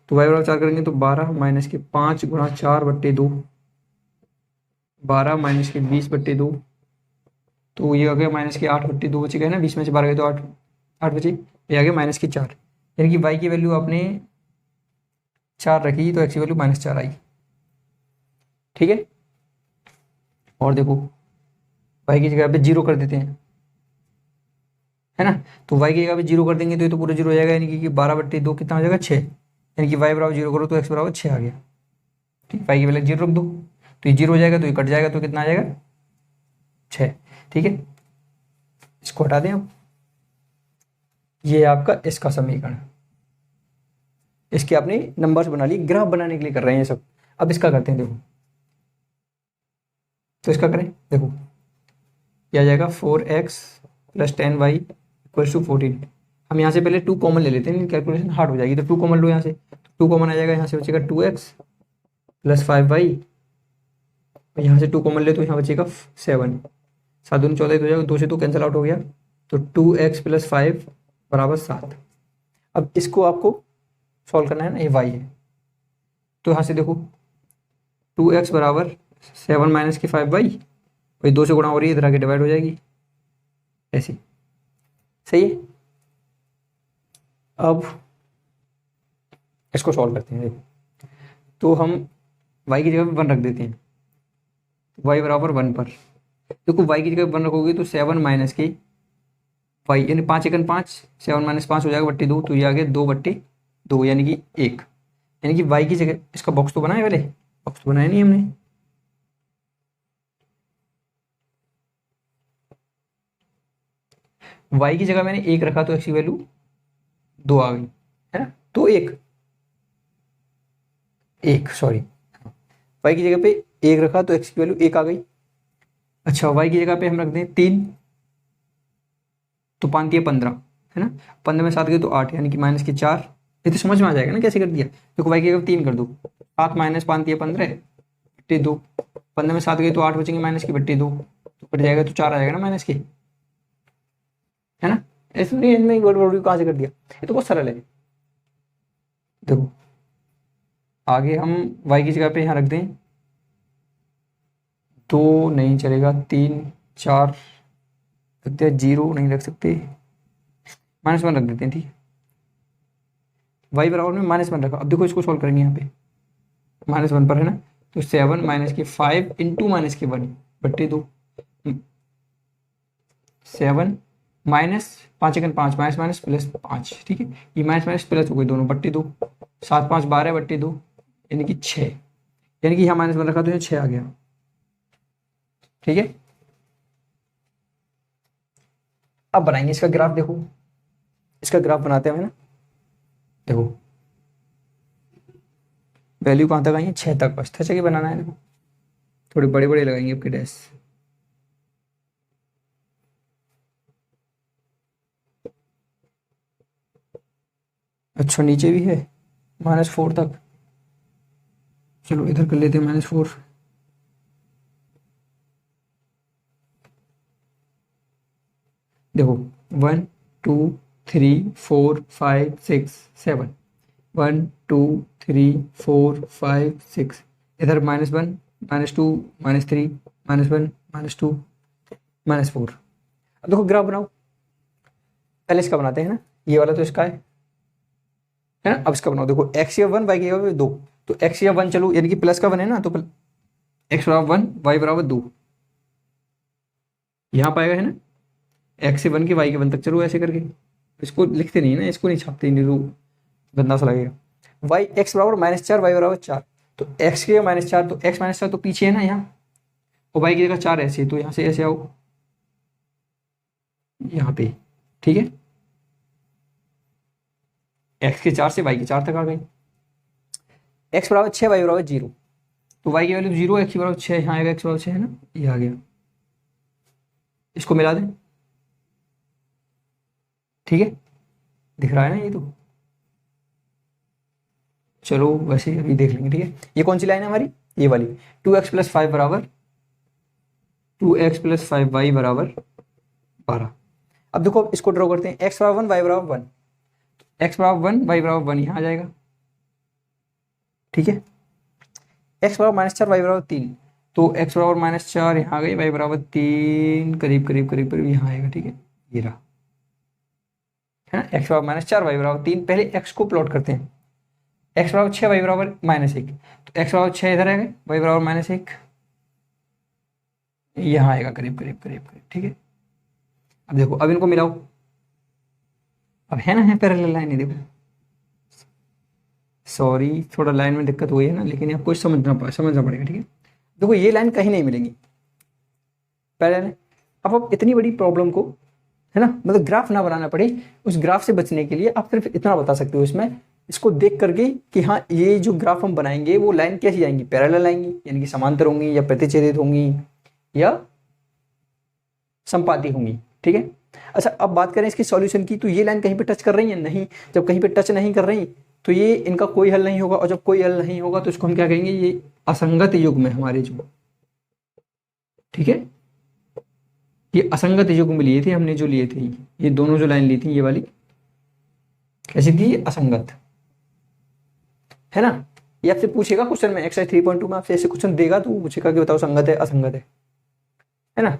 तो y बराबर 4 करेंगे तो 12 माइनस के 5 गुणा 4 बट्टे 2, 12 माइनस के 20 बट्टे 2, तो ये आ गया माइनस के 8 बट्टे 2 बचे गए ना, 20 में से 12 गए तो 8 8 बचे, ये आ गया माइनस के 4। यानी कि y की वैल्यू आपने 4 रखी तो x की वैल्यू -4 आई, ठीक है। और देखो y की जगह पे 0 कर देते हैं, है ना, तो y की जगह पे 0 कर देंगे तो ये तो पूरा 0 हो जाएगा, यानी कि 12 बट्टे 2 कितना हो जाएगा 6, यानी कि y बराबर 0 करो तो x बराबर 6 आ गया, ठीक, y की वैल्यू 0 रख दो तो ये 0 हो जाएगा, तो ये कट जाएगा तो कितना आ जाएगा 6, ठीक है। इसको हटा दें अब, ये आपका इसका समीकरण, इसके आपने नंबर्स बना लिए, ग्राफ बनाने के लिए कर रहे हैं ये सब। अब इसका करते हैं, देखो तो इसका करें, देखो क्या जाएगा 4x + 10y = 14। हम यहाँ से पहले 2 कॉमन ले लेते हैं, कैलकुलेशन हार्ड हो जाएगी, तो 2 कॉमन लो यहाँ से, 2 कॉमन आ जाएगा, यहाँ से बचेगा 2x + 5y, यहाँ से 2 कॉमन ले तो यहाँ बचेगा 7, 7 दूनी 14 हो जाएगा, 2 से 2 कैंसिल आउट हो गया, तो 2x + 5 = 7। अब इसको आपको सॉल्व करना है ना, ये y है, तो यहाँ से देखो 2x = 7 माइनस के 5y, वही 2 से गुणा हो रही है, इधर आके डिवाइड हो जाएगी ऐसे, सही है। अब इसको सॉल्व करते हैं, देखो तो हम y की जगह पे 1 रख देते हैं, y बराबर 1 पर, देखो y की जगह 1 रखोगे तो 7 माइनस के y, यानी 5 एकन 5, 7 माइनस 5 हो जाएगा बट्टे 2, तो ये आ गया 2/2, यानी कि 1, यानी कि y की जगह, इसका बॉक्स तो बनाया पहले, बॉक्स तो बनाया नहीं हमने, y की जगह मैंने 1 रखा तो x की वैल्यू 2 आ गई, है ना, तो 1 सॉरी, y की जगह पे 1 रखा तो x की वैल्यू 1 आ गई। अच्छा y की जगह पे हम रख दें 3, तो 5 × 15, है ना, 15 में 7 गए तो 8, यानी कि -4, ये तो समझ में आ जाएगा ना कैसे कर दिया। देखो y की जगह 3 कर दो, 7 माइनस 5 × 15 बट्टे 2, 15 में 7 गए तो 8 बचेंगे माइनस की बट्टे 2, तो कट जाएगा तो 4 आ जाएगा ना माइनस के, है ना, ऐसे नहीं इनमें वर्ड कहाँ से कर दिया, ये तो बहुत सरल है। देखो आगे हम y की जगह पे यहाँ रख दें 2 नहीं चलेगा, 3 4 रखते हैं, 0 नहीं रख सकते, -1 रख देते हैं, ठीक है, y बराबर में -1 रखा। अब देखो इसको सॉल्व करेंगे, यहाँ पे -1 पर है ना, तो 7 माइनस के 5 इंटू -1 बट्टे 2, 7 माइनस 5 एकन 5 माइनस माइनस प्लस 5, ठीक है, ये माइनस माइनस प्लस हो गई दोनों, बट्टे 2, 7 5 12 बट्टे 2, यानी कि 6, यानी कि यहाँ -1 रखा तो यहाँ 6 आ गया, ठीक है। अब बनाएंगे इसका ग्राफ, देखो इसका ग्राफ बनाते हैं ना, देखो वैल्यू कहाँ तक आई है, 6 तक, बस 6 बनाना है, देखो थोड़े बड़े बड़े लगाएंगे आपके डैश, अच्छा नीचे भी है -4 तक, चलो इधर कर लेते हैं -4, देखो 1 2 3 4 5 6 7, 1 2 3 4 5 6, इधर -1 -2 -3 -1 -2 -4। अब देखो ग्राफ बनाओ, पहले इसका बनाते हैं ना, ये वाला तो इसका है ना, अब इसका बनाओ, देखो x या 1 y की जगह 2, तो x या 1 चलो, यानी कि प्लस का 1 है ना, तो x बराबर 1 y बराबर 2, यहाँ पाएगा है ना, x से 1 के y के 1 तक चलो ऐसे करके, इसको लिखते नहीं है ना, इसको नहीं छापते, नहीं तो गंदा सा लगेगा। y x बराबर -4 y बराबर 4, तो x के -4, तो x -4 तो पीछे है ना यहाँ, और y की जगह 4 ऐसे, तो यहाँ से ऐसे आओ यहाँ पे, ठीक है, x के 4 से y के 4 तक आ गई, x बराबर 6 y बराबर 0, तो y की वैल्यू 0, x की बराबर 6, यहाँ आएगा x बराबर 6 है ना, ये आ गया, इसको मिला दें, ठीक है, दिख रहा है ना ये, तो चलो वैसे अभी देख लेंगे, ठीक है। ये कौन सी लाइन है हमारी, ये वाली, 2x + 5 = 2x + 5y = 12। अब देखो, अब इसको ड्रॉ करते हैं, एक्स बराबर 1 वाई बराबर 1, एक्स बराबर 1 वाई बराबर 1 यहाँ आ जाएगा, ठीक है। एक्स बराबर -4 वाई बराबर 3, तो एक्स बराबर -4 यहाँ आ गई, वाई बराबर 3 करीब करीब करीब करीब यहाँ आएगा, ठीक है, ये रहा, है ना। एक्स बराबर -4 वाई बराबर 3, पहले एक्स को प्लॉट करते हैं, एक्स बराबर 6 वाई बराबर -1, तो एक्स बराबर 6 इधर आएगा, वाई बराबर -1 यहाँ आएगा करीब करीब करीब करीब, ठीक है। अब देखो, अब इनको मिलाओ, अब है ना, है पैरेलल लाइन है, देखो, सॉरी थोड़ा लाइन में दिक्कत हुई है ना, लेकिन आपको समझना पड़ेगा, ठीक है। देखो ये लाइन कहीं नहीं मिलेगी पैरेलल। अब आप इतनी बड़ी प्रॉब्लम को, है ना, मतलब ग्राफ ना बनाना पड़े, उस ग्राफ से बचने के लिए आप सिर्फ इतना बता सकते हो इसमें, इसको देख करके कि हाँ ये जो ग्राफ हम बनाएंगे वो लाइन कैसी आएंगी, पैरेलल आएंगी, यानी कि समांतर होंगी या प्रतिच्छेदित होंगी या संपाती होंगी, ठीक है। अच्छा, अब बात करें इसकी सॉल्यूशन की, तो ये लाइन कहीं पे टच कर रही है, नहीं। जब कहीं पे टच नहीं कर रही तो ये इनका कोई हल नहीं होगा, और जब कोई हल नहीं होगा तो इसको हम क्या कहेंगे, ये असंगत युग्म है हमारे जो, ठीक है। ये असंगत युग्म में लिए थे हमने, जो लिए थे ये दोनों जो लाइन ली थी, ये वाली कैसी थी, असंगत, है ना। ये आपसे पूछेगा क्वेश्चन में, एक्सरसाइज 3.2 में आपसे ऐसे क्वेश्चन देगा तो पूछेगा कि बताओ संगत है असंगत है ना।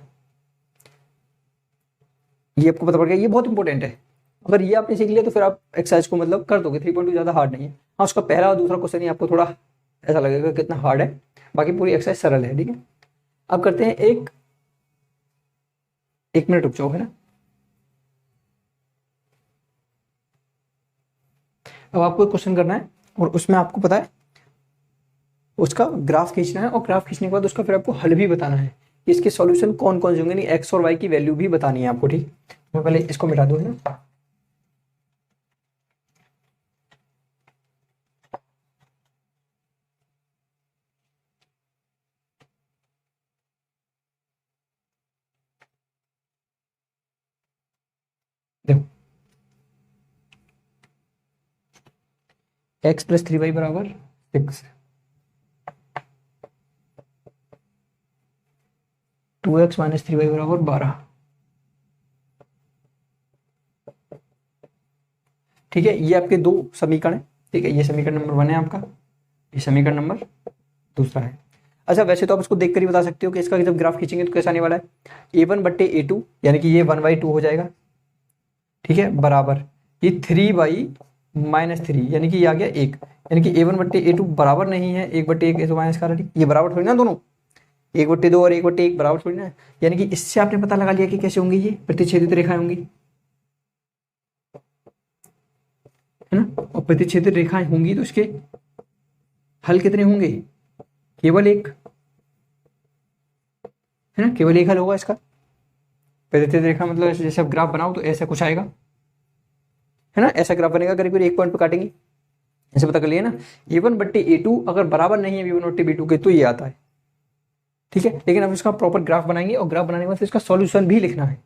ये आपको पता पड़ गया, ये बहुत इंपॉर्टेंट है। अगर ये आपने सीख लिया तो फिर आप एक्सरसाइज को मतलब कर दोगे, 3.2 ज्यादा हार्ड नहीं है। हाँ, उसका पहला और दूसरा क्वेश्चन ही आपको थोड़ा ऐसा लगेगा कितना हार्ड है, बाकी पूरी एक्सरसाइज सरल है, ठीक है। अब करते हैं एक मिनट रुक जाओ, है ना। अब आपको क्वेश्चन करना है और उसमें आपको पता है उसका ग्राफ खींचना है, और ग्राफ खींचने के बाद उसका फिर आपको हल भी बताना है कि इसके सॉल्यूशन कौन कौन से होंगे, एक्स और वाई की वैल्यू भी बतानी है आपको, ठीक। मैं पहले इसको मिटा दूं, है ना। देखो, x + 3y बराबर 6, 2x - 3y बराबर 12, ठीक है। ये आपके दो समीकरण है, ठीक है। ये समीकरण नंबर 1 है आपका, ये समीकरण नंबर दूसरा है। अच्छा, वैसे तो आप इसको देख कर ही बता सकते हो कि इसका जब ग्राफ खींचेंगे तो कैसा आने वाला है, a1/a2, यानी कि ये 1/2 हो जाएगा, ठीक है, बराबर ये 3/-3, यानी कि ये आ गया 1, यानी कि a1/a2 बराबर नहीं है 1/1 तो माइनस का, ये बराबर थोड़ी ना दोनों, 1/2 और 1/1 बराबर थोड़ी ना है। यानी कि इससे आपने पता लगा लिया कि कैसे होंगी, ये प्रतिच्छेदित रेखाएं होंगी, है ना। और प्रतिच्छेदित रेखाएं होंगी तो इसके हल कितने होंगे, केवल एक, है ना, केवल एक हल होगा इसका। प्रतिच्छेदित रेखा मतलब जैसे आप ग्राफ बनाओ तो ऐसा कुछ आएगा, है ना, ऐसा ग्राफ बनेगा, करीब करीब एक पॉइंट पे काटेंगे, ऐसे पता कर लिया ना। a1/a2 अगर बराबर नहीं है b1/b2 के तो ये आता है, ठीक है। लेकिन अब इसका प्रॉपर ग्राफ बनाएंगे और ग्राफ बनाने के बाद इसका सॉल्यूशन भी लिखना है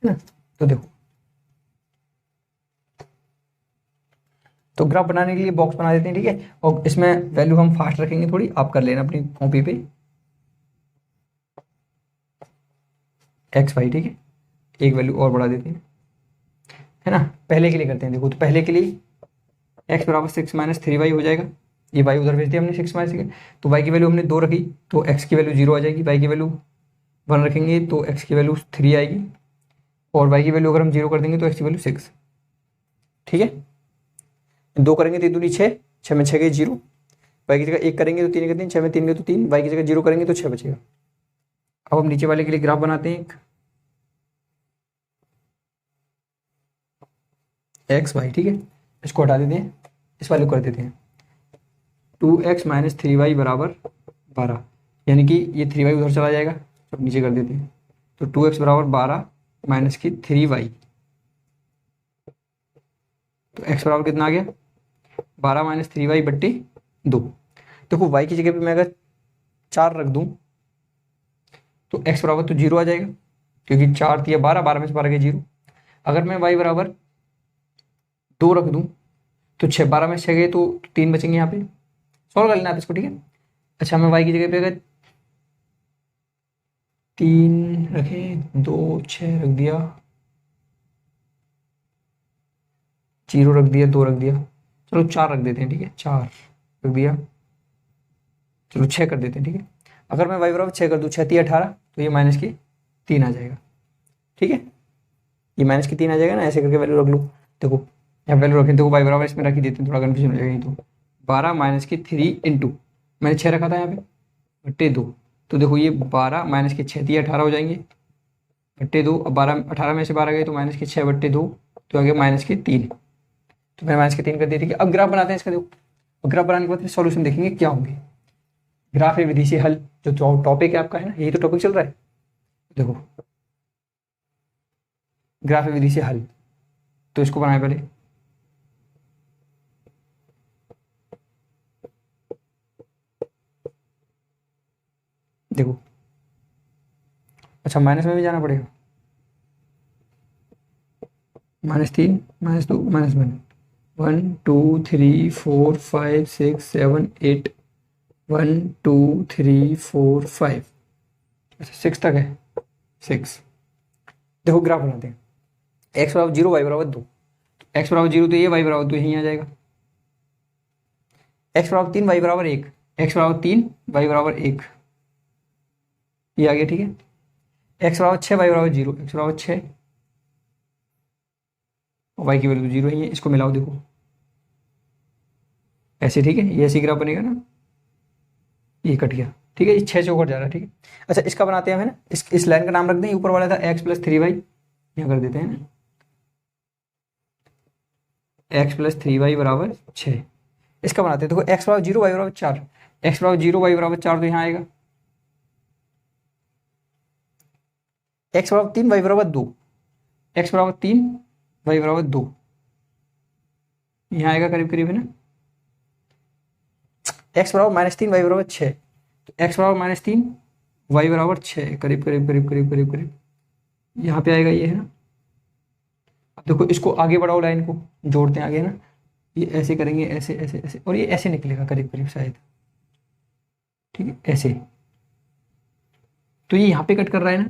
ना। तो देखो, तो ग्राफ बनाने के लिए बॉक्स बना देते हैं, ठीक है। और इसमें वैल्यू हम फास्ट रखेंगे थोड़ी, आप कर लेना अपनी कॉपी पे, XY, ठीक है। एक वैल्यू और बढ़ा देते हैं, है ना। पहले के लिए करते हैं, देखो, तो पहले के लिए x बराबर 6 - 3y हो जाएगा, ये y उधर भेज दिया हमने 6 - 6, तो y की वैल्यू हमने 2 रखी तो x की वैल्यू 0 आ जाएगी, y की वैल्यू 1 रखेंगे तो x की वैल्यू 3 आएगी, और y की वैल्यू अगर हम 0 कर देंगे तो x की वैल्यू 6, ठीक है। 2 करेंगे 3 दूनी 6, 6 में 6 गए 0, y की जगह 1 करेंगे तो 3 के 3, 6 में 3 गए तो 3, y की जगह 0 करेंगे तो 6 बचेगा। अब हम नीचे वाले के लिए ग्राफ बनाते हैं, एक्स वाई, ठीक है। इसको हटा देते हैं, इस वाले को कर देते हैं 2x - 3y बराबर 12, यानी कि ये 3y उधर चला जाएगा, अब नीचे कर देते हैं, तो 2x बराबर 12 माइनस की 3y, तो x बराबर कितना आ गया, 12 - 3y/2। देखो y की जगह पे मैं अगर 4 रख दूं तो x बराबर तो 0 आ जाएगा, क्योंकि 4 दिया 12, 12 में से 12 गए 0। अगर मैं y बराबर 2 रख दूं तो 6, 12 में 6 गए तो 3 बचेंगे, यहाँ पे सॉल्व कर लेना आप इसको, ठीक है। अच्छा, मैं y की जगह पे अगर 3 रखे, 2, 6 रख दिया, 0 रख दिया, 2 रख दिया, चलो 4 रख देते हैं, ठीक है, 4 रख दिया, चलो 6 कर देते हैं, ठीक है। अगर मैं y बराबर 6 कर दूँ, 6 3 18, तो ये माइनस की 3 आ जाएगा, ठीक है, ये माइनस की 3 आ जाएगा ना। ऐसे करके वैल्यू रख लो, देखो यहाँ वैल्यू रखें, देखो y बराबर इसमें रख ही देते हैं, थोड़ा कन्फ्यूजन हो जाएगा नहीं तो। 12 माइनस की 3 इंटू, मैंने 6 रखा था यहाँ पे, बट्टे 2, तो देखो ये 12 माइनस के 6 3 18 हो जाएंगे, बट्टे 2, अब 12 18 में से 12 गए तो माइनस के 6 बट्टे 2, तो आगे माइनस के 3, तो मैंने माइनस के 3 कर दिया, ठीक है। अब ग्राफ बनाते हैं इसका, देखो ग्राफ बनाने के बाद सॉल्यूशन देखेंगे क्या होंगे। ग्राफ है विधि से हल, जो टॉपिक है आपका है ना, यही तो टॉपिक चल रहा है। देखो ग्राफ है विधि से हल, तो इसको बनाए पहले, देखो अच्छा माइनस में भी जाना पड़ेगा, -3 -2 -1, 1 2 3 4 5 6 7 8, 1 2 3 4 5, अच्छा 6 तक है, 6। देखो ग्राफ बनाते हैं, x बराबर 0 y बराबर 2, x बराबर 0 तो ये y बराबर 2 यहीं आ जाएगा, x बराबर 3 y बराबर 1, x बराबर 3 y बराबर 1, ये आ गया, ठीक है। x बराबर 6 y बराबर 0, x बराबर 6 और y की वैल्यू 0 ही है, इसको मिलाओ, देखो ऐसे, ठीक है, ये ऐसे ग्राफ बनेगा ना, ये कट गया, ठीक है, ये 6 चौकट जा रहा है, ठीक है। अच्छा इसका बनाते हैं, है ना, इस लाइन का नाम रख दें, ऊपर वाला था x + 3y, यहाँ कर देते हैं ना, x + 3y बराबर 6, इसका बनाते हैं। देखो x बराबर 0 y बराबर 4, x बराबर 0 y बराबर 4 तो यहाँ आएगा, x बराबर 3 y बराबर 2, x बराबर 3 y बराबर 2 यहाँ आएगा करीब करीब, है ना। x बराबर -3 y बराबर 6, तो x बराबर -3 y बराबर 6, करीब करीब करीब करीब करीब करीब यहाँ पे आएगा ये, है ना। अब देखो इसको आगे बढ़ाओ, लाइन को जोड़ते हैं आगे, है ना, ये ऐसे करेंगे, ऐसे ऐसे ऐसे, और ये ऐसे निकलेगा करीब करीब शायद, ठीक है, ऐसे, तो ये यहाँ पे कट कर रहा है ना,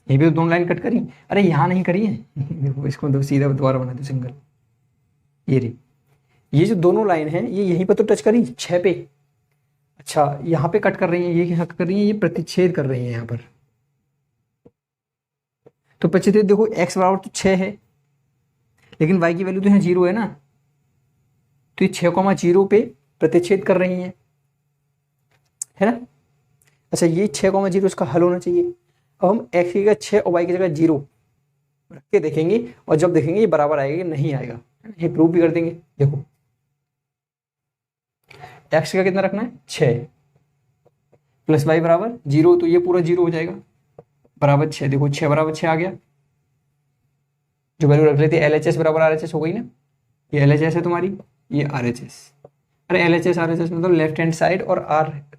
ये भी तो दोनों लाइन कट करी, अरे यहाँ नहीं करी है देखो इसको तो सीधा दोबारा बना दो सिंगल, ये रही, ये जो दोनों लाइन है ये यहीं पर तो टच करी 6 पे, अच्छा यहाँ पे कट कर रही है, ये यहाँ कर रही है, ये प्रतिच्छेद कर रही है यहाँ पर, तो प्रतिच्छेद देखो x बराबर तो 6 है, लेकिन y की वैल्यू तो यहाँ 0 है ना, तो ये 6,0 पे प्रतिच्छेद कर रही है ना। अच्छा ये 6,0 इसका हल होना चाहिए। अब हम x की जगह 6 और y की जगह 0 रख के देखेंगे, और जब देखेंगे ये बराबर आएगा कि नहीं आएगा, ये प्रूव भी कर देंगे। देखो x का कितना रखना है, 6 + y बराबर 0, तो ये पूरा 0 हो जाएगा, बराबर 6, देखो 6 बराबर 6 आ गया, जो वैल्यू रख लेते हैं LHS बराबर RHS हो गई ना, ये LHS है तुम्हारी, ये RHS, अरे LHS RHS मतलब लेफ्ट हैंड साइड और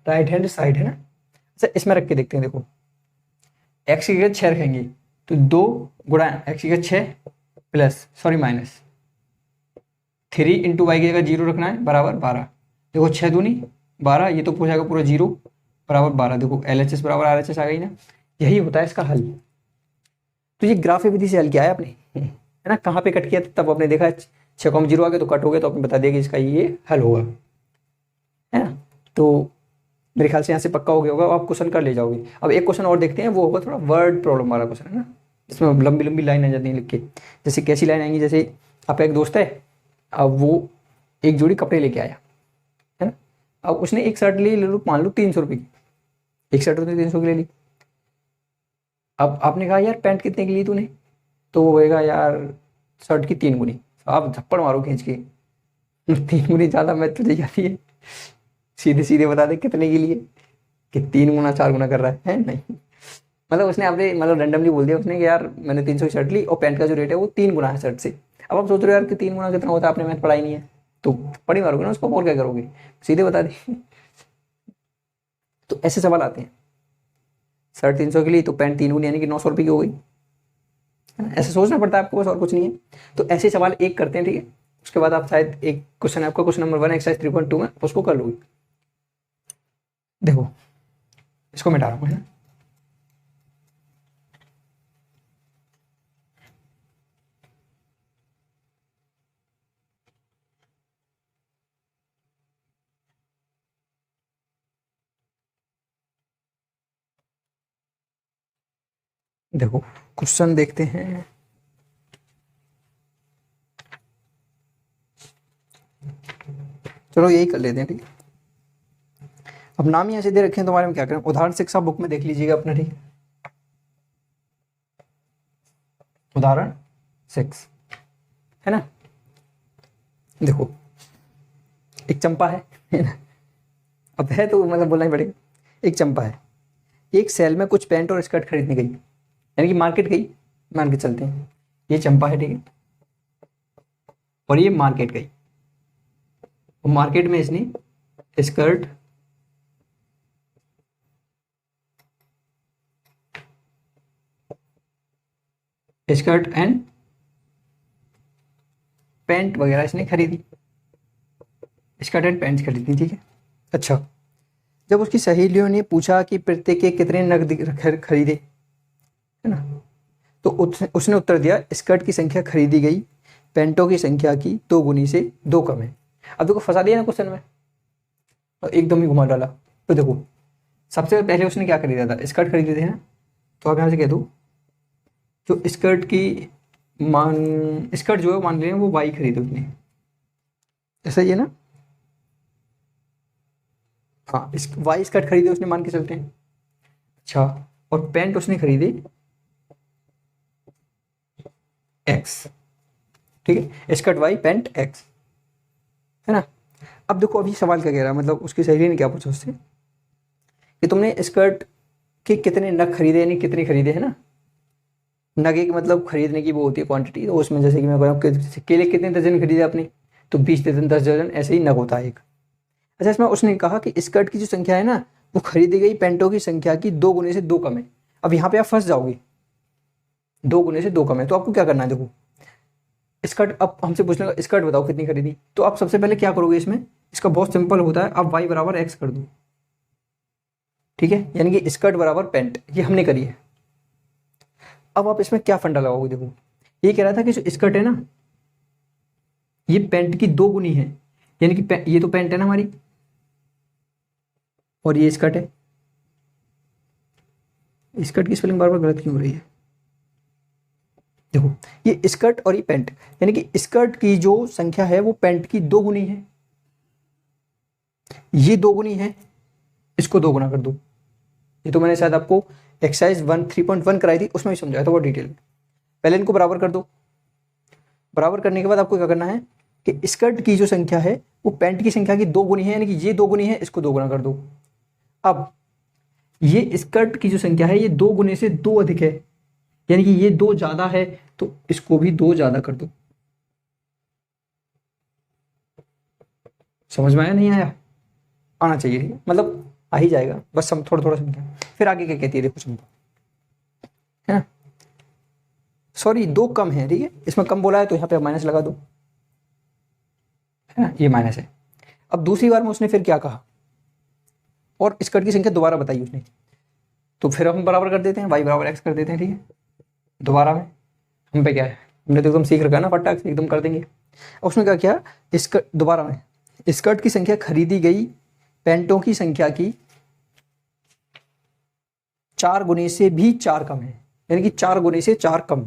राइट हैंड साइड, है ना। अच्छा इसमें रख के देखते हैं, देखो x की जगह 6 रखेंगे, तो 2 गुणा x की जगह 6 plus sorry minus 3 into Y की जगह 0 रखना है, बराबर 12, देखो 6 दूनी 12, ये तो पूछाएगा पूरा 0 बराबर 12, देखो LHS बराबर RHS आ गई ना, यही होता है इसका हल। तो ये ग्राफ विधि से हल किया है आपने, है ना, कहाँ पे कट किया था तब आपने देखा 6,0 आ गया तो कट हो गया, तो आपने बता दिया कि इसका ये हल होगा, है ना। तो मेरे ख्याल से यहाँ से पक्का हो गया होगा, आप क्वेश्चन कर ले जाओगे। अब एक क्वेश्चन और देखते हैं, वो होगा थोड़ा वर्ड प्रॉब्लम वाला क्वेश्चन, है ना, इसमें लंबी लंबी लाइन आ जाती है लिख के, जैसे कैसी लाइन आएंगी, जैसे आपका एक दोस्त है, अब वो एक जोड़ी कपड़े लेके आया, है ना, अब उसने एक शर्ट ले लो, मान लो 300 रुपये की, एक शर्ट उसने 300 की ले ली। अब आपने कहा यार पैंट कितने की ली तूने, तो वो होएगा यार शर्ट की 3 गुनी, आप थप्पड़ मारो खींच के 3 गुनी ज़्यादा मैथ तुझे जाती है, सीधे सीधे बता दे कितने के लिए, कि 3 गुना 4 गुना कर रहा है नहीं, मतलब उसने आपने मतलब रैंडमली बोल दिया उसने कि यार मैंने 300 की शर्ट ली और पैंट का जो रेट है वो 3 गुना है शर्ट से। अब आप सोच रहे हो यार कि 3 गुना कितना होता है, आपने मैथ पढ़ाई नहीं है, तो पढ़ी मारोगे ना उसको, और क्या करोगे, सीधे बता दे तो ऐसे सवाल आते हैं, शर्ट 300 की ली तो पैंट 3 गुनी यानी कि 900 रुपये की हो गई, है ना, ऐसे सोचना पड़ता है आपको, बस और कुछ नहीं है। तो ऐसे सवाल एक करते हैं, ठीक है, उसके बाद आप शायद एक क्वेश्चन है आपका, क्वेश्चन नंबर 1 एक्सरसाइज 3.2 में उसको कर लोगे। देखो इसको मिटा रहा हूँ, है ना, देखो क्वेश्चन देखते हैं। चलो यही कर लेते हैं, ठीक है। अब नाम ही ऐसे दे रखे हैं, तुम्हारे में क्या करें। उदाहरण शिक्षा बुक में देख लीजिएगा अपना, ठीक है। उदाहरण 6 है ना। देखो एक चंपा है ना। अब है तो मतलब बोलना ही पड़ेगा। एक चंपा है, एक सेल में कुछ पैंट और स्कर्ट खरीदने गई, यानी कि मार्केट गई, मान के चलते हैं। ये चंपा है, ठीक है, और ये मार्केट गई। और मार्केट में इसने स्कर्ट, एंड पैंट वगैरह इसने खरीदी, स्कर्ट एंड पैंट खरीदी, ठीक है। अच्छा, जब उसकी सहेलियों ने पूछा कि प्रत्येक के कितने नग खरीदे, है ना, तो उसने उत्तर दिया स्कर्ट की संख्या खरीदी गई पैंटों की संख्या की 2 गुनी से 2 कम है। अब देखो फंसा दिया ना क्वेश्चन में, और एकदम ही घुमा डाला। तो देखो सबसे पहले उसने क्या खरीदा था, स्कर्ट खरीदे थे ना। तो आप यहाँ से कह दो जो स्कर्ट की स्कर्ट जो है मान लें वो वाई खरीदे उसने, ऐसा ही है ना। हाँ, वाई स्कर्ट खरीदे उसने, मान के चलते हैं। अच्छा, और पैंट उसने खरीदे एक्स, ठीक है, स्कर्ट वाई पैंट एक्स, है ना। अब देखो अभी सवाल क्या कह रहा है, मतलब उसकी सहेली ने क्या पूछा उससे कि तुमने स्कर्ट के कितने नग खरीदे, यानी कितने खरीदे, है ना। नग एक मतलब खरीदने की वो होती है क्वांटिटी, तो उसमें जैसे कि मैं बताऊँ कि केले कितने दर्जन खरीदे आपने, तो 20 दर्जन, 10 दर्जन, ऐसे ही नग होता है एक। अच्छा, इसमें उसने कहा कि स्कर्ट की जो संख्या है ना वो खरीदी गई पैंटों की संख्या की 2 गुने से 2 कम है। अब यहाँ पे आप फंस जाओगे, 2 गुने से 2 कम है, तो आपको क्या करना है। देखो स्कर्ट, अब हमसे पूछने का स्कर्ट बताओ कितनी खरीदी, तो आप सबसे पहले क्या करोगे इसमें, इसका बहुत सिंपल होता है, आप वाई बराबर एक्स कर दो, ठीक है, यानी कि स्कर्ट बराबर पैंट, ये हमने करी है। अब आप इसमें क्या फंडा लगाओगे, देखो ये कह रहा था कि जो स्कर्ट है ना ये पैंट की 2 गुनी है, यानी कि ये तो पैंट है ना हमारी, और ये स्कर्ट है। स्कर्ट की स्पेलिंग बार बार गलत क्यों हो रही है। देखो ये स्कर्ट और ये पैंट, यानी कि स्कर्ट की जो संख्या है वो पैंट की 2 गुनी है, ये 2 गुनी है, इसको 2 गुना कर दो। ये तो मैंने शायद आपको एक्सरसाइज 3.1 कराई थी, उसमें भी समझाया था वो डिटेल में। पहले इनको बराबर कर दो, बराबर करने के बाद आपको क्या करना है कि स्कर्ट की जो संख्या है वो पैंट की संख्या की 2 गुनी है, यानी कि ये 2 गुनी है, इसको 2 गुना कर दो। अब ये स्कर्ट की जो संख्या है ये 2 गुने से 2 अधिक है, यानी कि ये 2 ज्यादा है, तो इसको भी 2 ज्यादा कर दो। समझ में आया, नहीं आया, आना चाहिए, ठीक है, मतलब आ ही जाएगा, बस हम थोड़ा थोड़ा समझें। फिर आगे क्या कहती है देखो चंपा, है ना, सॉरी 2 कम है, ठीक है, इसमें कम बोला है तो यहाँ पे माइनस लगा दो, है ना, ये माइनस है। अब दूसरी बार में उसने फिर क्या कहा, और स्कर्ट की संख्या दोबारा बताई उसने, तो फिर हम बराबर कर देते हैं, वाई बराबर एक्स कर देते हैं, ठीक है। दोबारा में हम पे क्या है, हमने तो एकदम सीख रखा है ना, फटाक से एकदम कर देंगे। उसने क्या किया, स्कर्ट दोबारा में स्कर्ट की संख्या खरीदी गई पैंटों की संख्या की 4 गुने से भी 4 कम है, यानी कि 4 गुने से 4 कम।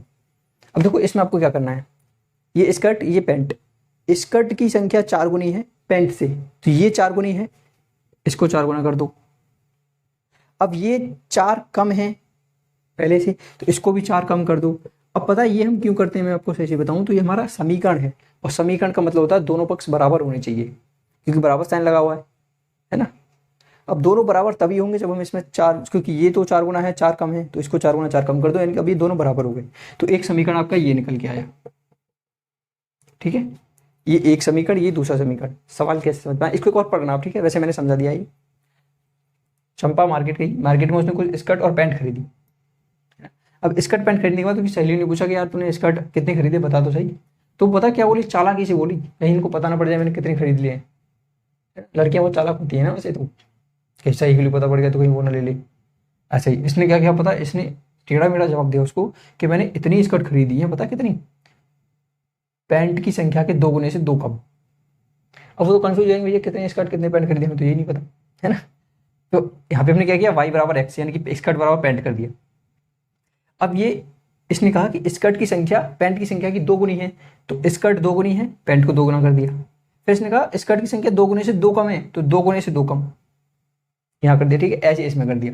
अब देखो इसमें आपको क्या करना है, ये स्कर्ट ये पैंट, स्कर्ट की संख्या 4 गुनी है पैंट से, तो ये 4 गुनी है, इसको 4 गुना कर दो। अब ये 4 कम है पहले से, तो इसको भी 4 कम कर दो। अब पता है ये हम क्यों करते हैं, मैं आपको सही से बताऊं तो ये हमारा समीकरण है, और समीकरण का मतलब होता है दोनों पक्ष बराबर होने चाहिए, क्योंकि बराबर साइन लगा हुआ है ना। अब दोनों बराबर तभी होंगे जब हम इसमें 4, क्योंकि ये तो 4 गुना है 4 कम है, तो इसको 4 गुना 4 कम कर दो, यानी कि अब ये दोनों बराबर हो गए, तो एक समीकरण आपका ये निकल के आया, ठीक है। ये एक समीकरण, ये दूसरा समीकरण। सवाल कैसे समझ पाए, इसको एक और पढ़ना आप, ठीक है, वैसे मैंने समझा दिया। ये चंपा मार्केट गई, मार्केट में उसने कुछ स्कर्ट और पैंट खरीदी। अब स्कर्ट पैंट खरीदने के बाद उसकी सहेली ने पूछा कि यार तूने स्कर्ट कितने खरीदे बता तो सही। तो पता क्या बोली, चालाकी से बोली, कहीं इनको पता ना पड़ जाए मैंने कितने खरीद लिए हैं। लड़कियां बहुत चालाक होती है ना वैसे, तो कहीं सही के लिए पता पड़ गया तो कहीं वो ना ले ले। ऐसे ही इसने क्या किया पता, इसने टेढ़ा मेढ़ा जवाब दिया उसको कि मैंने इतनी स्कर्ट खरीदी है, पता कितनी, पैंट की संख्या के 2 गुने से 2 कम। अब वो तो कंफ्यूज जाएंगे भैया कितने स्कर्ट कितने पैंट खरीदे, हमें तो यही नहीं पता, है ना। तो यहाँ पे हमने क्या किया, वाई बराबर एक्स, यानी कि स्कर्ट बराबर पैंट कर दिया। अब ये इसने कहा कि स्कर्ट की संख्या पैंट की संख्या की 2 गुनी है, तो स्कर्ट 2 गुनी है, पैंट को 2 गुना कर दिया। फिर इसने कहा स्कर्ट की संख्या 2 गुने से 2 कम है, तो 2 गुने से 2 कम यहाँ कर दिया, ठीक है, ऐसे इसमें कर दिया।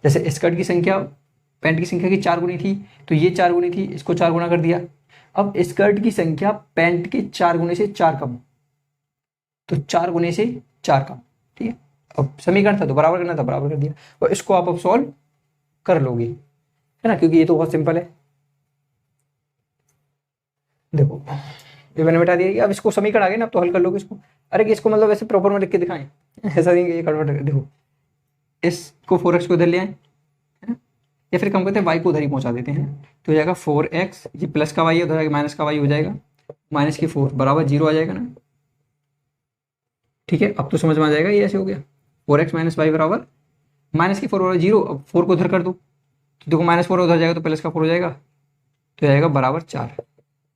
जैसे स्कर्ट की संख्या पैंट की संख्या की 4 गुनी थी, तो ये 4 गुनी थी, इसको 4 गुना कर दिया। अब स्कर्ट की संख्या पैंट के 4 गुने से 4 कम, तो 4 गुने से 4 कम, ठीक है। अब समीकरण था तो बराबर करना था, बराबर कर दिया, और इसको आप अब सॉल्व कर लोगे, है ना, क्योंकि ये तो बहुत सिंपल है। देखो ये मैंने बता दिया कि अब इसको समीकरण आ गए ना, अब तो हल कर लोगे इसको। अरे कि इसको मतलब ऐसे प्रॉपर में लिख के दिखाएं, ऐसा नहीं कि ये कन्वर्ट। देखो इसको 4x को इधर ले आए, है ना, या फिर कम करते हैं y को उधर ही पहुंचा देते हैं, तो हो जाएगा 4x, ये प्लस का y है, उधर माइनस का y हो जाएगा, माइनस की 4 बराबर 0 आ जाएगा ना, ठीक है। अब तो समझ में आ जाएगा, ये ऐसे हो गया 4x माइनस वाई बराबर माइनस की 4 बराबर 0। अब 4 को उधर कर दो, तो देखो माइनस 4 उधर जाएगा तो प्लस का 4 हो जाएगा, तो जाएगा बराबर 4।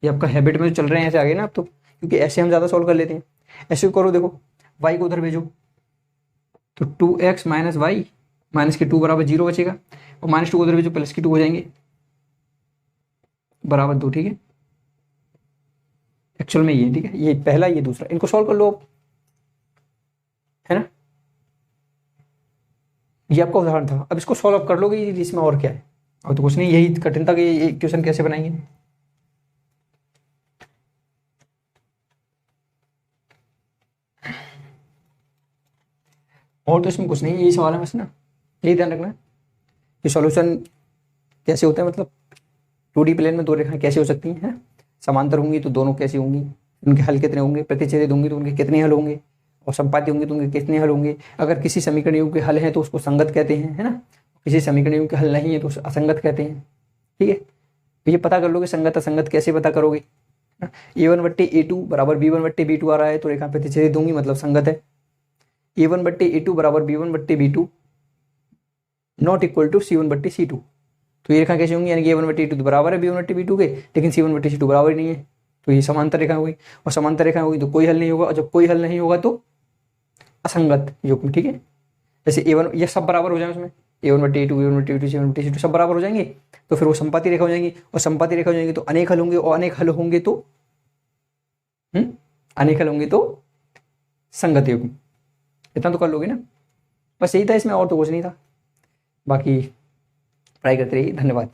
ये आपका हैबिट में जो चल रहे हैं ऐसे आगे ना, अब तो क्योंकि ऐसे हम ज़्यादा सॉल्व कर लेते हैं। ऐसे करो, देखो y को उधर भेजो, तो 2x माइनस वाई माइनस की 2 बराबर 0 बचेगा, और माइनस 2 को उधर भेजो, प्लस की 2 हो जाएंगे बराबर 2, ठीक है। एक्चुअल में ये, ठीक है, ये पहला ये दूसरा, इनको सॉल्व कर लो, है ना। ये आपका उदाहरण था, अब इसको सॉल्व कर लोगे, इसमें और क्या है, और तो कुछ नहीं, यही कठिन था कि ये क्वेश्चन कैसे बनाएंगे। और तो इसमें कुछ नहीं, यही सवाल है बस ना, यही ध्यान रखना कि सॉल्यूशन कैसे होता है, मतलब 2D प्लेन में दो रेखाएं कैसे हो सकती हैं, समांतर होंगी तो दोनों कैसे होंगी, उनके हल कितने होंगे, प्रतिच्छेदित होंगी तो उनके कितने हल होंगे, और संपाती होंगे तो उनके कितने हल होंगे। अगर किसी समीकरण योग के हल हैं तो उसको संगत कहते हैं, है ना, किसी समीकरण योग के हल नहीं है तो उसे असंगत कहते हैं, ठीक है। तो ये पता कर लोगे संगत असंगत कैसे पता करोगे, A1/A2 बराबर B1/B2 आ रहा है तो रेखा प्रतिच्छेदित होंगी, मतलब संगत है। A1/A2 बराबर B1/B2 not equal to C1/C2, तो ये रेखा कैसे होंगी, यानी कि A1/A2 तो बराबर है B1/B2 के, लेकिन C1/C2 बराबर ही नहीं है, तो ये समांतर रेखा होगी, और समांतर रेखा होगी तो कोई हल नहीं होगा, और जब कोई हल नहीं होगा तो असंगत युग्म, ठीक है। जैसे A1 ये सब बराबर हो जाए, उसमें A1/A2 B1/A2 C1/C2 सब बराबर हो जाएंगे, तो फिर वो संपाती रेखा हो जाएंगी, और संपाती रेखा हो जाएंगी तो अनेक हल होंगे, और अनेक हल होंगे तो अनेक हल होंगे तो संगत युग्म। इतना तो कर लोगे ना, बस यही था इसमें, और तो कुछ नहीं था। बाकी पढ़ाई करते रहिए, धन्यवाद।